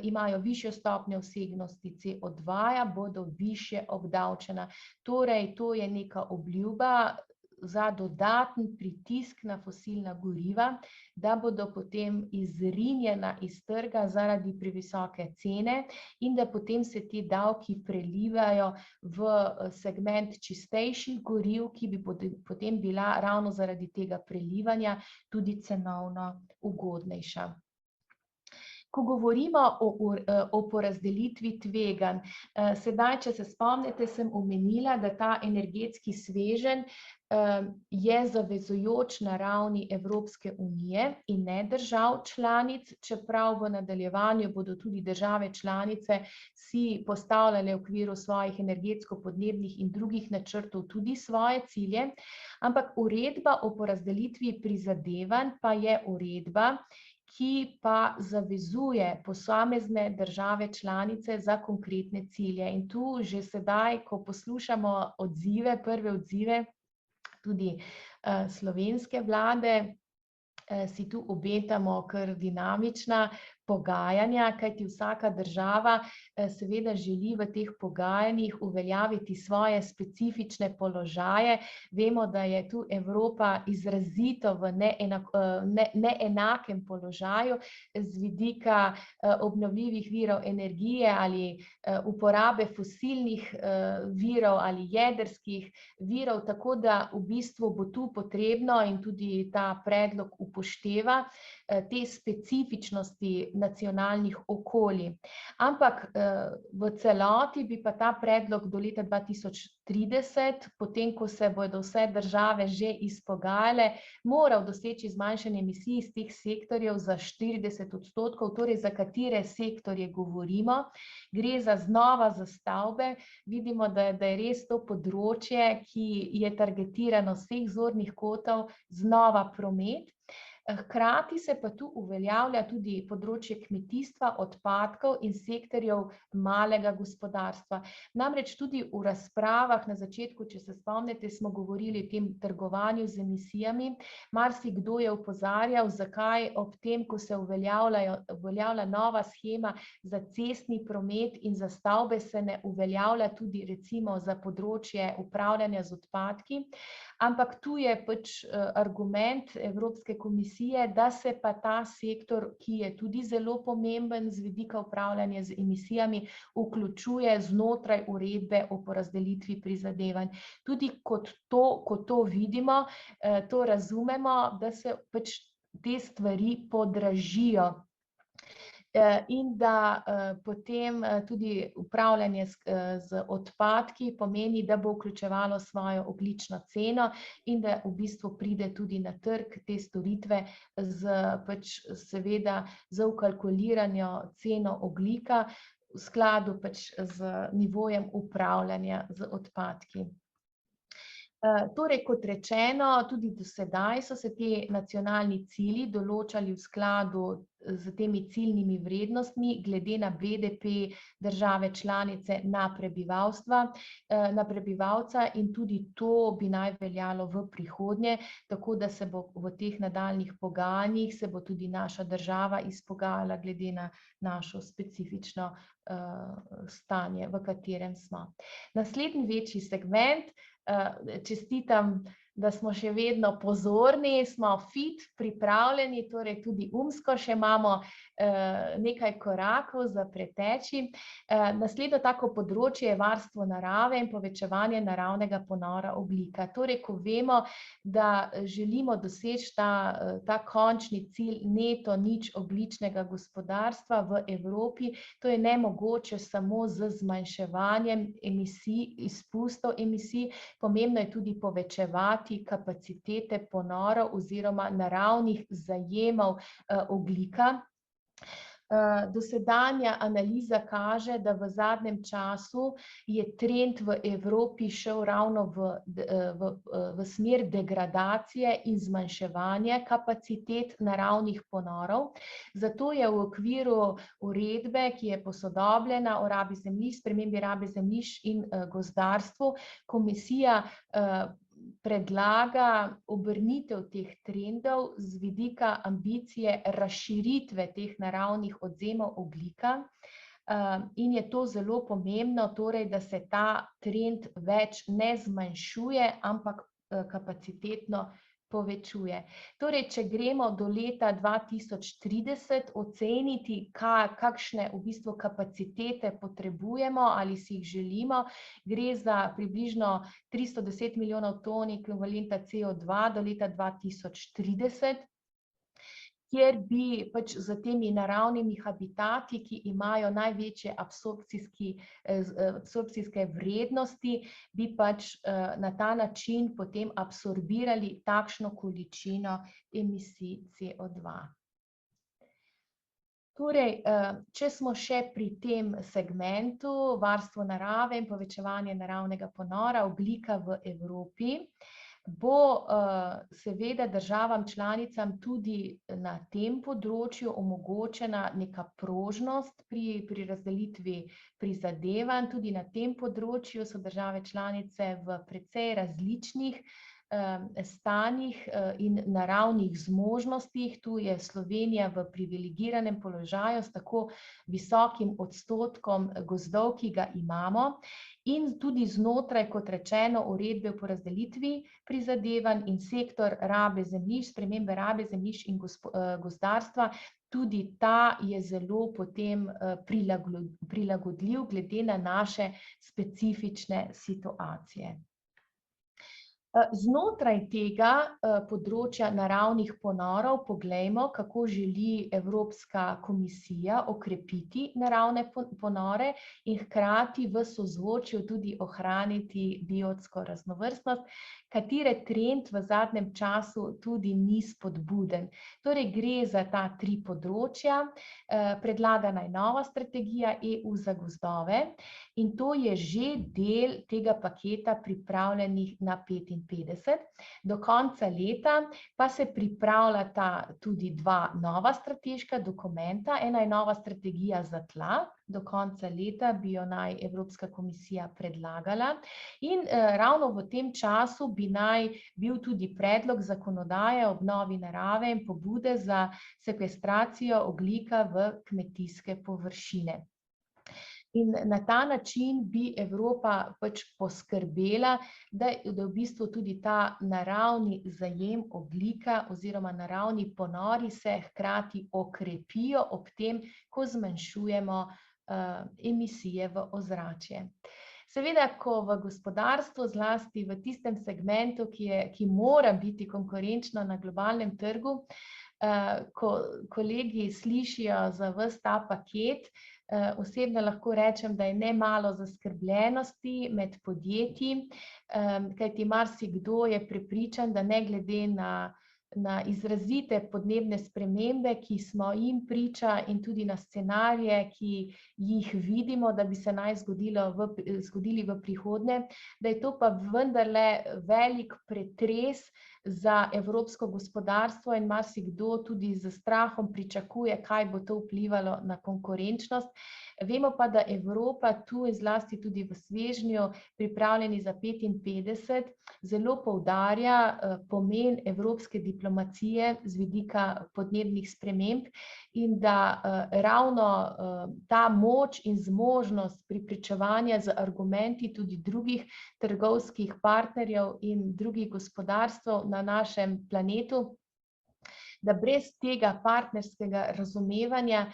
imajo višjo stopnjo vsebnosti CO2, bodo višje obdavčena. Torej, to je neka obljuba za dodaten pritisk na fosilna goriva, da bodo potem izrinjena iz trga zaradi previsoke cene in da potem se ti davki prelivajo v segment čistejših goriv, ki bi potem bila ravno zaradi tega prelivanja tudi cenovno ugodnejša. Ko govorimo o porazdelitvi tveganj, sedaj, če se spomnite, sem omenila, da ta energetski sveženj je zavezujoč na ravni Evropske unije in ne držav članic, čeprav v nadaljevanju bodo tudi države članice si postavljale v okviru svojih energetsko-podnebnih in drugih načrtov tudi svoje cilje, ampak uredba o porazdelitvi prizadevanj pa je uredba, ki pa zavezuje posamezne države članice za konkretne cilje. In tu že sedaj, ko poslušamo prve odzive tudi slovenske vlade, si tu obetamo kar dinamična pogajanja, kajti vsaka država seveda želi v teh pogajanjih uveljaviti svoje specifične položaje. Vemo, da je tu Evropa izrazito v neenakem položaju z vidika obnovljivih virov energije ali uporabe fosilnih virov ali jedrskih virov, tako da v bistvu bo tu potrebno in tudi ta predlog upošteva te specifičnosti nacionalnih okolij. Ampak v celoti bi pa ta predlog do leta 2030, potem ko se bodo vse države že izpogajale, moral doseči zmanjšanje emisij iz teh sektorjev za 40%, torej za katere sektorje govorimo. Gre znova za stavbe. Vidimo, da je res to področje, ki je targetirano z vseh zornih kotov, znova promet. Hkrati se pa tu uveljavlja tudi področje kmetijstva, odpadkov in sektorjev malega gospodarstva. Namreč tudi v razpravah na začetku, če se spomnite, smo govorili o tem trgovanju z emisijami. Marsikdo je opozarjal, zakaj ob tem, ko se uveljavlja nova shema za cestni promet in za stavbe, se ne uveljavlja tudi recimo za področje upravljanja z odpadki. Ampak tu je pač argument Evropske komisije, da se pa ta sektor, ki je tudi zelo pomemben z vidika upravljanja z emisijami, vključuje znotraj uredbe o porazdelitvi prizadevanj. Tudi ko to vidimo, to razumemo, da se pač te stvari podražijo. In da potem tudi upravljanje z odpadki pomeni, da bo vključevalo svojo ogljično ceno in da v bistvu pride tudi na trg te storitve pač seveda z vkalkulirano ceno ogljika v skladu pač z nivojem upravljanja z odpadki. Torej, kot rečeno, tudi do sedaj so se ti nacionalni cilji določali v skladu z temi ciljnimi vrednostmi glede na BDP države članice na prebivalca in tudi to bi naj veljalo v prihodnje, tako da se bo v teh nadaljnjih pogajanjih se bo tudi naša država izpogajala glede na našo specifično stanje, v katerem smo. Naslednji večji segment, čestitam, da smo še vedno pozorni, smo fit, pripravljeni, torej tudi umsko še imamo nekaj korakov za preteči. Naslednje tako področje je varstvo narave in povečevanje naravnega ponora ogljika. Torej, ko vemo, da želimo doseči ta končni cilj neto nič ogljičnega gospodarstva v Evropi, to je nemogoče samo z zmanjševanjem izpustov emisij, pomembno je tudi povečevati kapacitete ponorov oziroma naravnih zajemov ogljika. Dosedanja analiza kaže, da v zadnjem času je trend v Evropi šel ravno v smer degradacije in zmanjševanja kapacitet naravnih ponorov. Zato je v okviru uredbe, ki je posodobljena o rabi zemljišč, spremembi rabe zemljišč in gozdarstvu, komisija predlaga obrnitev teh trendov z vidika ambicije razširitve teh naravnih odvzemov ogljika in je to zelo pomembno, torej, da se ta trend več ne zmanjšuje, ampak kapacitetno povečuje. Torej, če gremo do leta 2030 oceniti, kakšne v bistvu kapacitete potrebujemo ali si jih želimo, gre za približno 310 milijonov ton ekvivalenta CO2 do leta 2030, kjer bi pač z temi naravnimi habitati, ki imajo največje absorpcijske vrednosti, bi pač na ta način potem absorbirali takšno količino emisij CO2. Torej, če smo še pri tem segmentu varstvo narave in povečevanje naravnega ponora ogljika v Evropi, bo seveda državam članicam tudi na tem področju omogočena neka prožnost pri razdelitvi prizadevanj. Tudi na tem področju so države članice v precej različnih stanjih in naravnih zmožnostih. Tu je Slovenija v privilegiranem položaju s tako visokim odstotkom gozdov, ki ga imamo, in tudi znotraj, kot rečeno, uredbe o porazdelitvi prizadevanj in sektor rabe zemljišč, spremembe rabe zemljišč in gozdarstva, tudi ta je zelo potem prilagodljiv glede na naše specifične situacije. Znotraj tega področja naravnih ponorov poglejmo, kako želi Evropska komisija okrepiti naravne ponore in hkrati v sozvočju tudi ohraniti biotsko raznovrstnost, katere trend v zadnjem času tudi ni spodbuden. Torej, gre za ta tri področja. Predlagana je nova strategija EU za gozdove in to je že del tega paketa pripravljenih na 35 2055. Do konca leta pa se pripravljata tudi dva nova strateška dokumenta. Ena je nova strategija za tla, do konca leta bi jo naj Evropska komisija predlagala in ravno v tem času bi naj bil tudi predlog zakonodaje o obnovi narave in pobude za sekvestracijo ogljika v kmetijske površine. In na ta način bi Evropa pač poskrbela, da v bistvu tudi ta naravni zajem ogljika oziroma naravni ponori se hkrati okrepijo ob tem, ko zmanjšujemo emisije v ozračje. Seveda, ko v gospodarstvu, zlasti v tistem segmentu, ki mora biti konkurenčno na globalnem trgu, ko kolegi slišijo za ves ta paket, osebno lahko rečem, da je nemalo zaskrbljenosti med podjetji, kajti marsikdo je prepričan, da ne glede na izrazite podnebne spremembe, ki smo jim priča in tudi na scenarije, ki jih vidimo, da bi se naj zgodili v prihodnje, da je to pa vendarle velik pretres za evropsko gospodarstvo in marsikdo tudi z strahom pričakuje, kaj bo to vplivalo na konkurenčnost. Vemo pa, da Evropa tu in zlasti tudi v svežnju pripravljeni za 55 zelo poudarja pomen evropske diplomacije z vidika podnebnih sprememb in da ravno ta moč in zmožnost prepričevanja z argumenti tudi drugih trgovskih partnerjev in drugih gospodarstv na našem planetu, da brez tega partnerskega razumevanja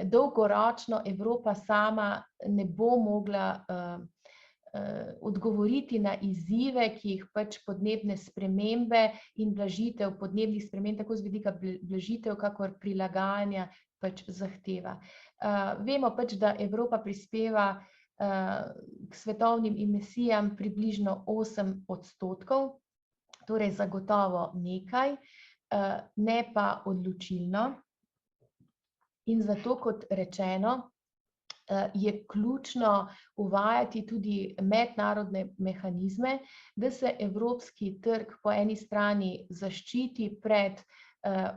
dolgoročno Evropa sama ne bo mogla odgovoriti na izzive, ki jih pač podnebne spremembe in blažitev podnebnih sprememb, tako z vidika blažitev, kakor prilagajanja pač zahteva. Vemo pač, da Evropa prispeva k svetovnim emisijam približno 8%, torej zagotovo nekaj, ne pa odločilno. In zato, kot rečeno, je ključno uvajati tudi mednarodne mehanizme, da se evropski trg po eni strani zaščiti pred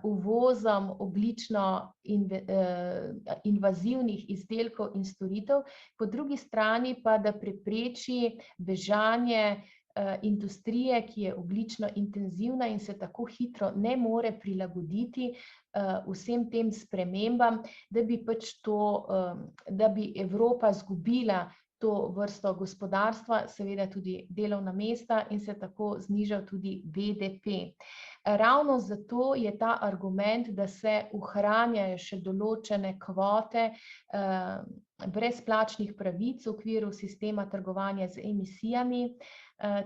uvozom ogljično invazivnih izdelkov in storitev, po drugi strani pa, da prepreči bežanje industrije, ki je ogljično intenzivna in se tako hitro ne more prilagoditi vsem tem spremembam, da bi Evropa izgubila to vrsto gospodarstva, seveda tudi delovna mesta in se tako znižal tudi BDP. Ravno zato je ta argument, da se ohranjajo še določene kvote brezplačnih pravic v okviru sistema trgovanja z emisijami.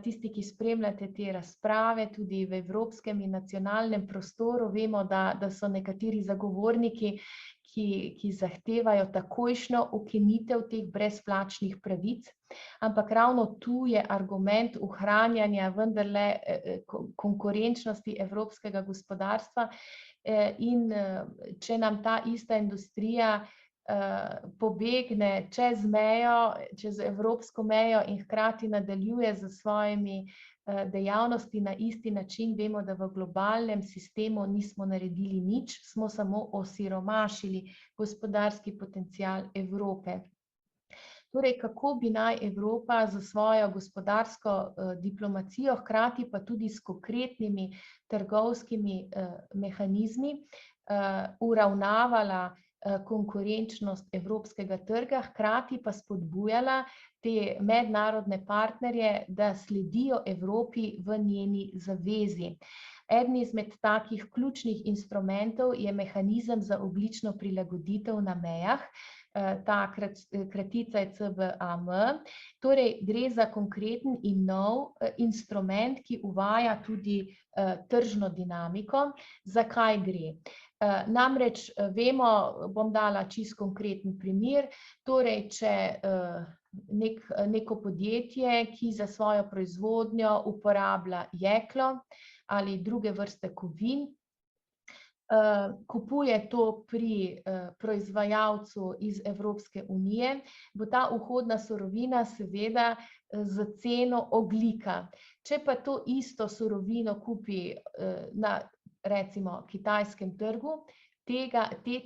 Tisti, ki spremljate te razprave tudi v evropskem in nacionalnem prostoru, vemo, da so nekateri zagovorniki, ki zahtevajo takojšnjo ukinitev teh brezplačnih pravic, ampak ravno tu je argument ohranjanja vendarle konkurenčnosti evropskega gospodarstva in če nam ta ista industrija pobegne čez mejo, čez evropsko mejo in hkrati nadaljuje z svojimi dejavnosti na isti način, vemo, da v globalnem sistemu nismo naredili nič, smo samo osiromašili gospodarski potencial Evrope. Torej, kako bi naj Evropa za svojo gospodarsko diplomacijo, hkrati pa tudi s konkretnimi trgovskimi mehanizmi uravnavala konkurenčnost evropskega trga, hkrati pa spodbujala te mednarodne partnerje, da sledijo Evropi v njeni zavezi. Eden izmed takih ključnih instrumentov je mehanizem za ogljično prilagoditev na mejah, ta kratica je CBAM, torej gre za konkreten in nov instrument, ki uvaja tudi tržno dinamiko. Zakaj gre? Namreč vemo, bom dala čisto konkreten primer, torej če neko podjetje, ki za svojo proizvodnjo uporablja jeklo ali druge vrste kovin, kupuje to pri proizvajalcu iz Evropske unije, bo ta vhodna surovina seveda z ceno ogljika. Če pa to isto surovino kupi na recimo kitajskem trgu, te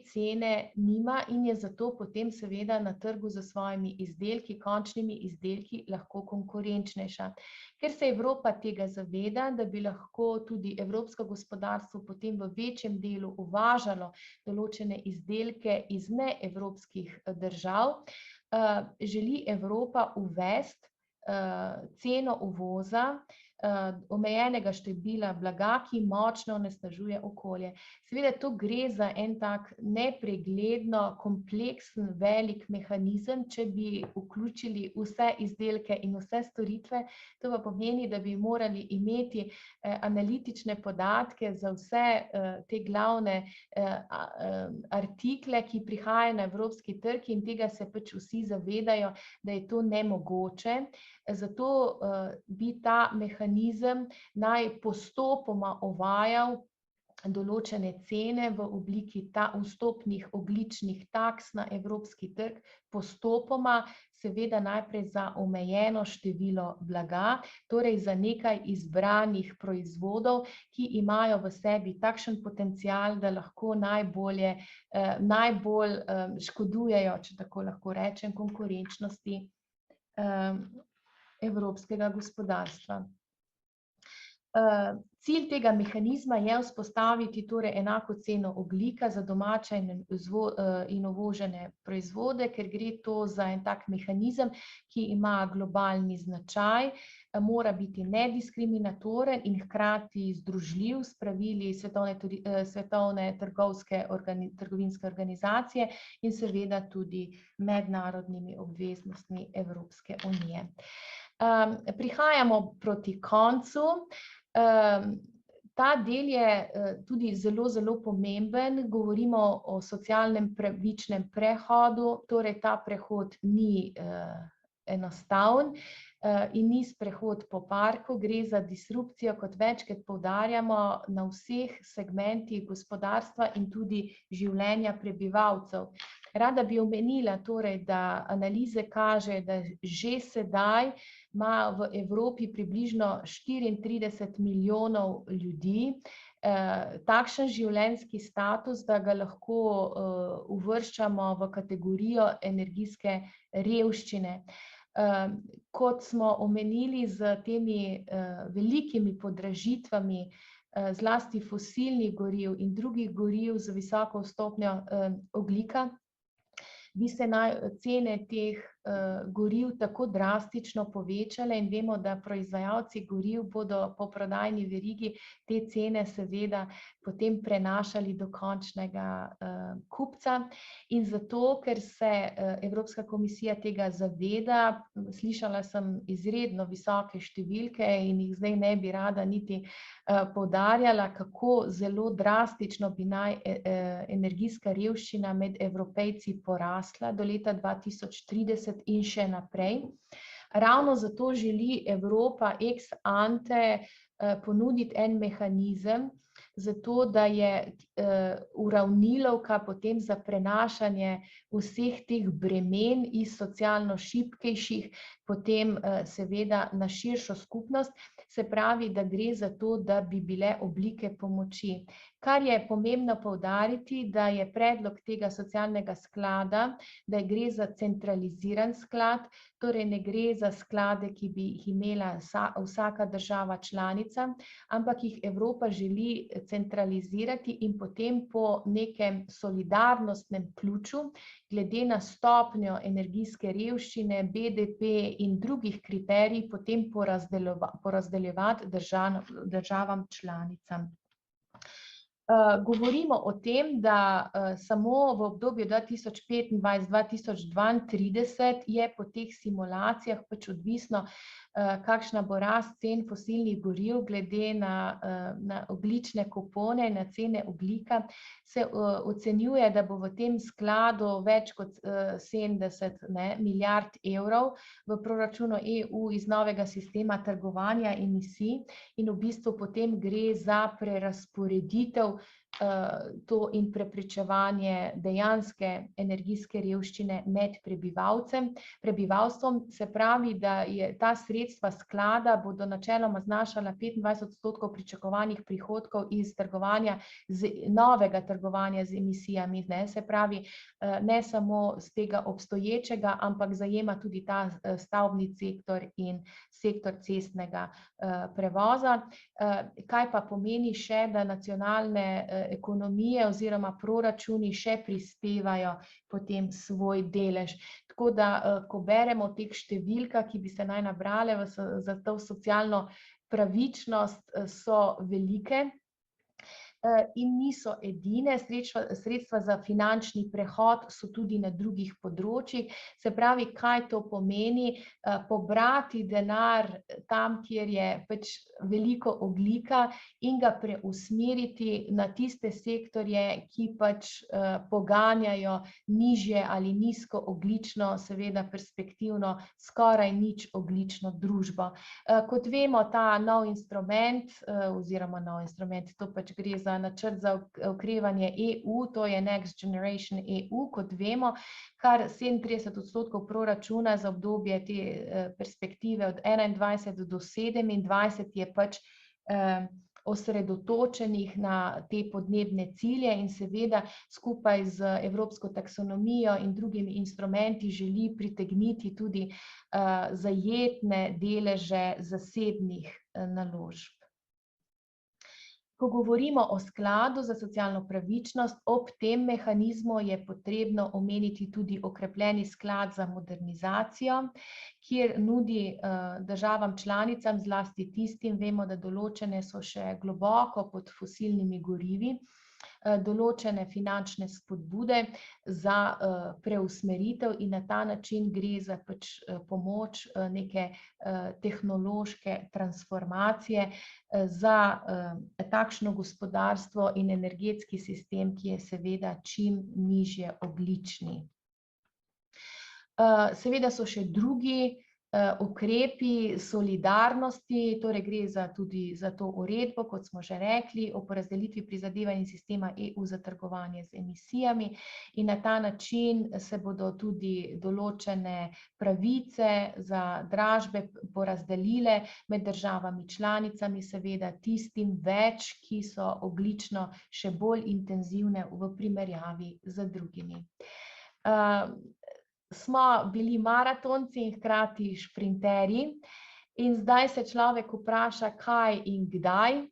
cene nima in je zato potem seveda na trgu za svojimi izdelki, končnimi izdelki lahko konkurenčnejša. Ker se Evropa tega zaveda, da bi lahko tudi evropsko gospodarstvo potem v večjem delu uvažalo določene izdelke iz neevropskih držav, želi Evropa uvesti ceno uvoza omejenega števila blaga, ki močno onesnažuje okolje. Seveda to gre za en tak nepregledno, kompleksen, velik mehanizem, če bi vključili vse izdelke in vse storitve, to pa pomeni, da bi morali imeti analitične podatke za vse te glavne artikle, ki prihajajo na evropski trg in tega se pač vsi zavedajo, da je to nemogoče. Zato bi ta mehanizem naj postopoma uvajal določene cene v obliki vstopnih ogljičnih taks na evropski trg, postopoma, seveda najprej za omejeno število blaga, torej za nekaj izbranih proizvodov, ki imajo v sebi takšen potencial, da lahko najbolj škodujejo, če tako lahko rečem, konkurenčnosti evropskega gospodarstva. Cilj tega mehanizma je vzpostaviti torej enako ceno ogljika za domače in uvožene proizvode, ker gre to za en tak mehanizem, ki ima globalni značaj, mora biti nediskriminatoren in hkrati združljiv s pravili Svetovne trgovinske organizacije in seveda tudi mednarodnimi obveznostmi Evropske unije. Prihajamo proti koncu. Ta del je tudi zelo, zelo pomemben. Govorimo o socialnem pravičnem prehodu, torej ta prehod ni enostaven in ni sprehod po parku, gre za disrupcijo, kot večkrat poudarjamo, na vseh segmentih gospodarstva in tudi življenja prebivalcev. Rada bi omenila torej, da analize kažejo, da že sedaj ima v Evropi približno 34 milijonov ljudi takšen življenjski status, da ga lahko uvrščamo v kategorijo energijske revščine. Kot smo omenili, z temi velikimi podražitvami, zlasti fosilnih goriv in drugih goriv z visoko stopnjo ogljika, bi se cene teh goriv tako drastično povečale in vemo, da proizvajalci goriv bodo po prodajni verigi te cene seveda potem prenašali do končnega kupca. In zato, ker se Evropska komisija tega zaveda, slišala sem izredno visoke številke in jih zdaj ne bi rada niti poudarjala, kako zelo drastično bi naj energijska revščina med Evropejci porasla do leta 2030 in še naprej. Ravno zato želi Evropa ex ante ponuditi en mehanizem, zato da je uravnilovka potem za prenašanje vseh teh bremen iz socialno šibkejših potem seveda na širšo skupnost, se pravi, da gre za to, da bi bile oblike pomoči. Kar je pomembno poudariti, da je predlog tega socialnega sklada, da gre za centraliziran sklad, torej ne gre za sklade, ki bi jih imela vsaka država članica, ampak jih Evropa želi centralizirati in potem po nekem solidarnostnem ključu, glede na stopnjo energijske revščine, BDP in drugih kriterijih, potem porazdeljevati državam članicam. Govorimo o tem, da samo v obdobju 2025-2032 je po teh simulacijah pač odvisno, kakšna bo rast cen fosilnih goriv glede na ogljične kupone, na cene ogljika. Se ocenjuje, da bo v tem skladu več kot 70 milijard evrov v proračunu EU iz novega sistema trgovanja emisij in v bistvu potem gre za prerazporeditev to in preprečevanje dejanske energijske revščine med prebivalstvom. Se pravi, da je ta sredstva sklada bodo načeloma znašala 25% pričakovanih prihodkov iz novega trgovanja z emisijami, ne? Se pravi, ne samo z tega obstoječega, ampak zajema tudi ta stavbni sektor in sektor cestnega prevoza. Kaj pa pomeni še, da nacionalne ekonomije oziroma proračuni še prispevajo potem svoj delež. Tako da, ko beremo o teh številkah, ki bi se naj nabrale za to socialno pravičnost, so velike. In niso edine, sredstva za finančni prehod so tudi na drugih področjih. Se pravi, kaj to pomeni? Pobrati denar tam, kjer je pač veliko ogljika in ga preusmeriti na tiste sektorje, ki pač poganjajo nižje ali nizkoogljično, seveda perspektivno skoraj nič ogljično družbo. Kot vemo, ta nov instrument, to pač gre za načrt za okrevanje EU, to je Next Generation EU, kot vemo, kar 37% proračuna za obdobje te perspektive od 21 do 27 je pač osredotočenih na te podnebne cilje in seveda skupaj z evropsko taksonomijo in drugimi instrumenti želi pritegniti tudi zajetne deleže zasebnih naložb. Ko govorimo o skladu za socialno pravičnost, ob tem mehanizmu je potrebno omeniti tudi okrepljeni sklad za modernizacijo, kjer nudi državam članicam, zlasti tistim, vemo, da določene so še globoko pod fosilnimi gorivi, določene finančne spodbude za preusmeritev in na ta način gre za pač pomoč neke tehnološke transformacije za takšno gospodarstvo in energetski sistem, ki je seveda čim nižje ogljični. Seveda so še drugi ukrepi solidarnosti, torej gre tudi za to uredbo, kot smo že rekli, o porazdelitvi prizadevanj sistema EU za trgovanje z emisijami in na ta način se bodo tudi določene pravice za dražbe porazdelile med državami članicami, seveda tistim več, ki so ogljično še bolj intenzivne v primerjavi z drugimi. Smo bili maratonci in hkrati šprinterji in zdaj se človek vpraša, kaj in kdaj.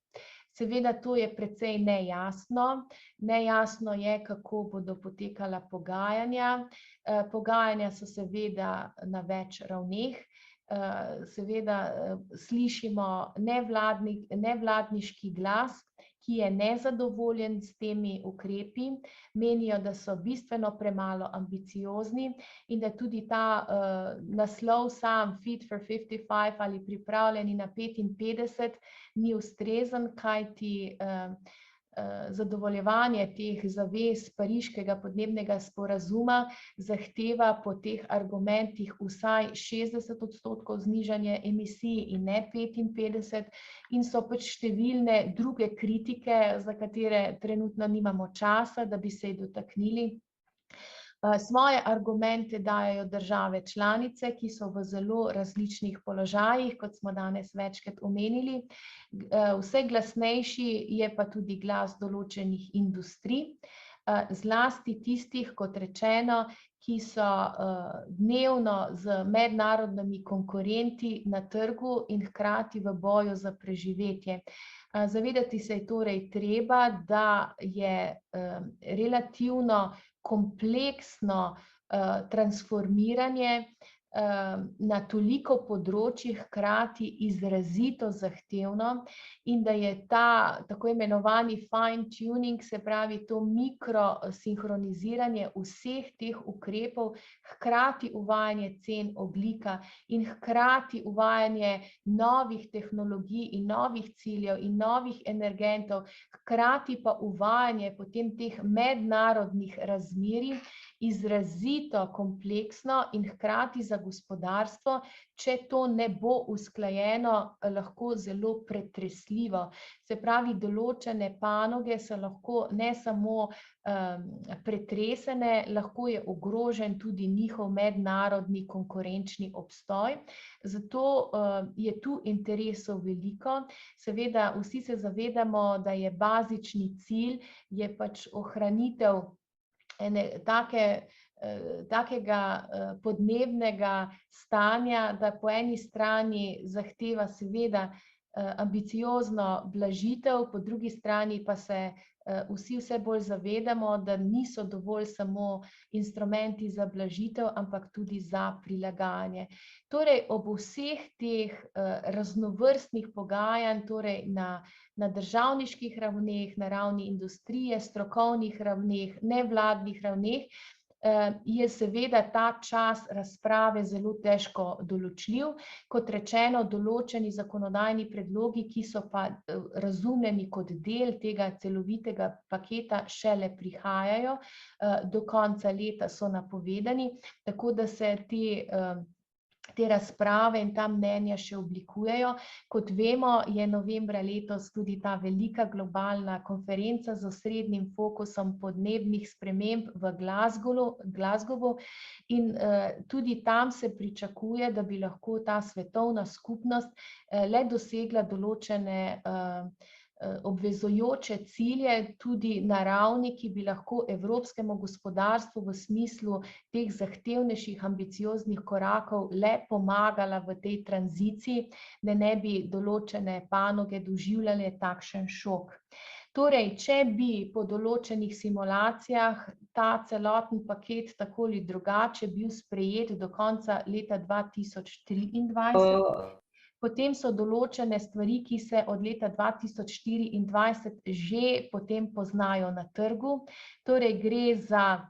Seveda to je precej nejasno. Nejasno je, kako bodo potekala pogajanja. Pogajanja so seveda na več ravneh. Seveda slišimo nevladniški glas, ki je nezadovoljen s temi ukrepi, menijo, da so bistveno premalo ambiciozni in da tudi ta naslov sam Fit for 55 ali pripravljeni na 55 ni ustrezen, kajti zadovoljevanje teh zavez Pariškega podnebnega sporazuma zahteva po teh argumentih vsaj 60% znižanje emisij in ne 55 in so pač številne druge kritike, za katere trenutno nimamo časa, da bi se jih dotaknili. Svoje argumente dajejo države članice, ki so v zelo različnih položajih, kot smo danes večkrat omenili. Vse glasnejši je pa tudi glas določenih industrij, zlasti tistih, kot rečeno, ki so dnevno z mednarodnimi konkurenti na trgu in hkrati v boju za preživetje. Zavedati se je torej treba, da je relativno kompleksno transformiranje na toliko področjih hkrati izrazito zahtevno in da je ta tako imenovani fine tuning, se pravi to mikrosinhroniziranje vseh teh ukrepov, hkrati uvajanje cen ogljika in hkrati uvajanje novih tehnologij in novih ciljev in novih energentov, hkrati pa uvajanje potem teh mednarodnih razmerij izrazito kompleksno in hkrati za gospodarstvo, če to ne bo usklajeno, lahko zelo pretresljivo. Se pravi, določene panoge so lahko ne samo pretresene, lahko je ogrožen tudi njihov mednarodni konkurenčni obstoj. Zato je tu interesov veliko. Seveda vsi se zavedamo, da je bazični cilj je pač ohranitev takega podnebnega stanja, da po eni strani zahteva seveda ambiciozno blažitev, po drugi strani pa se vsi vse bolj zavedamo, da niso dovolj samo instrumenti za blažitev, ampak tudi za prilagajanje. Torej, ob vseh teh raznovrstnih pogajanj, torej na državniških ravneh, na ravni industrije, strokovnih ravneh, nevladnih ravneh, je seveda ta čas razprave zelo težko določljiv. Kot rečeno, določeni zakonodajni predlogi, ki so pa razumljeni kot del tega celovitega paketa, šele prihajajo, do konca leta so napovedani, tako da se te razprave in ta mnenja še oblikujejo. Kot vemo, je novembra letos tudi ta velika globalna konferenca z osrednjim fokusom podnebnih sprememb v Glasgowu in tudi tam se pričakuje, da bi lahko ta svetovna skupnost le dosegla določene obvezujoče cilje tudi na ravni, ki bi lahko evropskemu gospodarstvu v smislu teh zahtevnejših ambicioznih korakov le pomagala v tej tranziciji, da ne bi določene panoge doživljale takšen šok. Torej, če bi po določenih simulacijah ta celoten paket tako ali drugače bil sprejet do konca leta 2023, potem so določene stvari, ki se od leta 2024 že potem poznajo na trgu. Torej gre za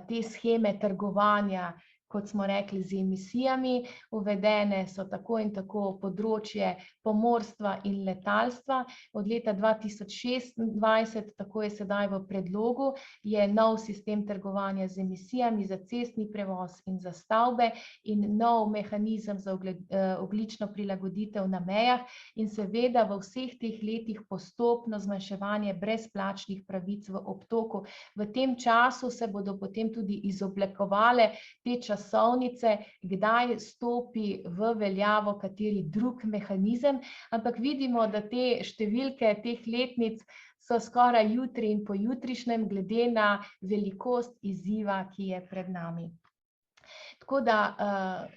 te sheme trgovanja, kot smo rekli, z emisijami. Uvedene so tako in tako področje pomorstva in letalstva. Od leta 2026, tako je sedaj v predlogu, je nov sistem trgovanja z emisijami za cestni prevoz in za stavbe in nov mehanizem za ogljično prilagoditev na mejah in seveda v vseh teh letih postopno zmanjševanje brezplačnih pravic v obtoku. V tem času se bodo potem tudi izoblikovale te časovnice, kdaj stopi v veljavo kateri drug mehanizem, ampak vidimo, da te številke teh letnic so skoraj jutri in pojutrišnjem glede na velikost izziva, ki je pred nami. Tako da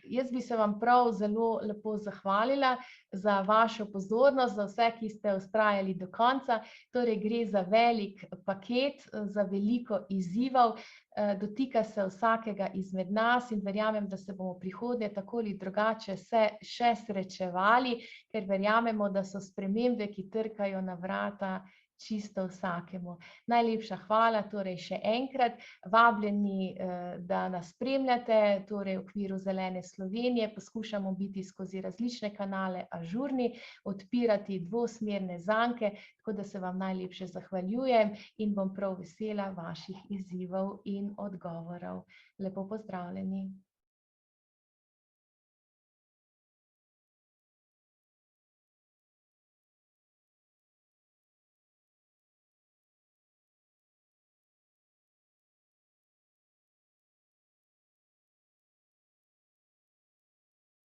jaz bi se vam prav zelo lepo zahvalila za vašo pozornost, za vse, ki ste vztrajali do konca. Torej gre za velik paket, za veliko izzivov, dotika se vsakega izmed nas in verjamem, da se bomo v prihodnje tako ali drugače še srečevali, ker verjamemo, da so spremembe, ki trkajo na vrata čisto vsakemu. Najlepša hvala torej še enkrat, vabljeni, da nas spremljate, torej v okviru Zelene Slovenije poskušamo biti skozi različne kanale ažurni, odpirati dvosmerne zanke, tako da se vam najlepše zahvaljujem in bom prav vesela vaših izzivov in odgovorov. Lepo pozdravljeni.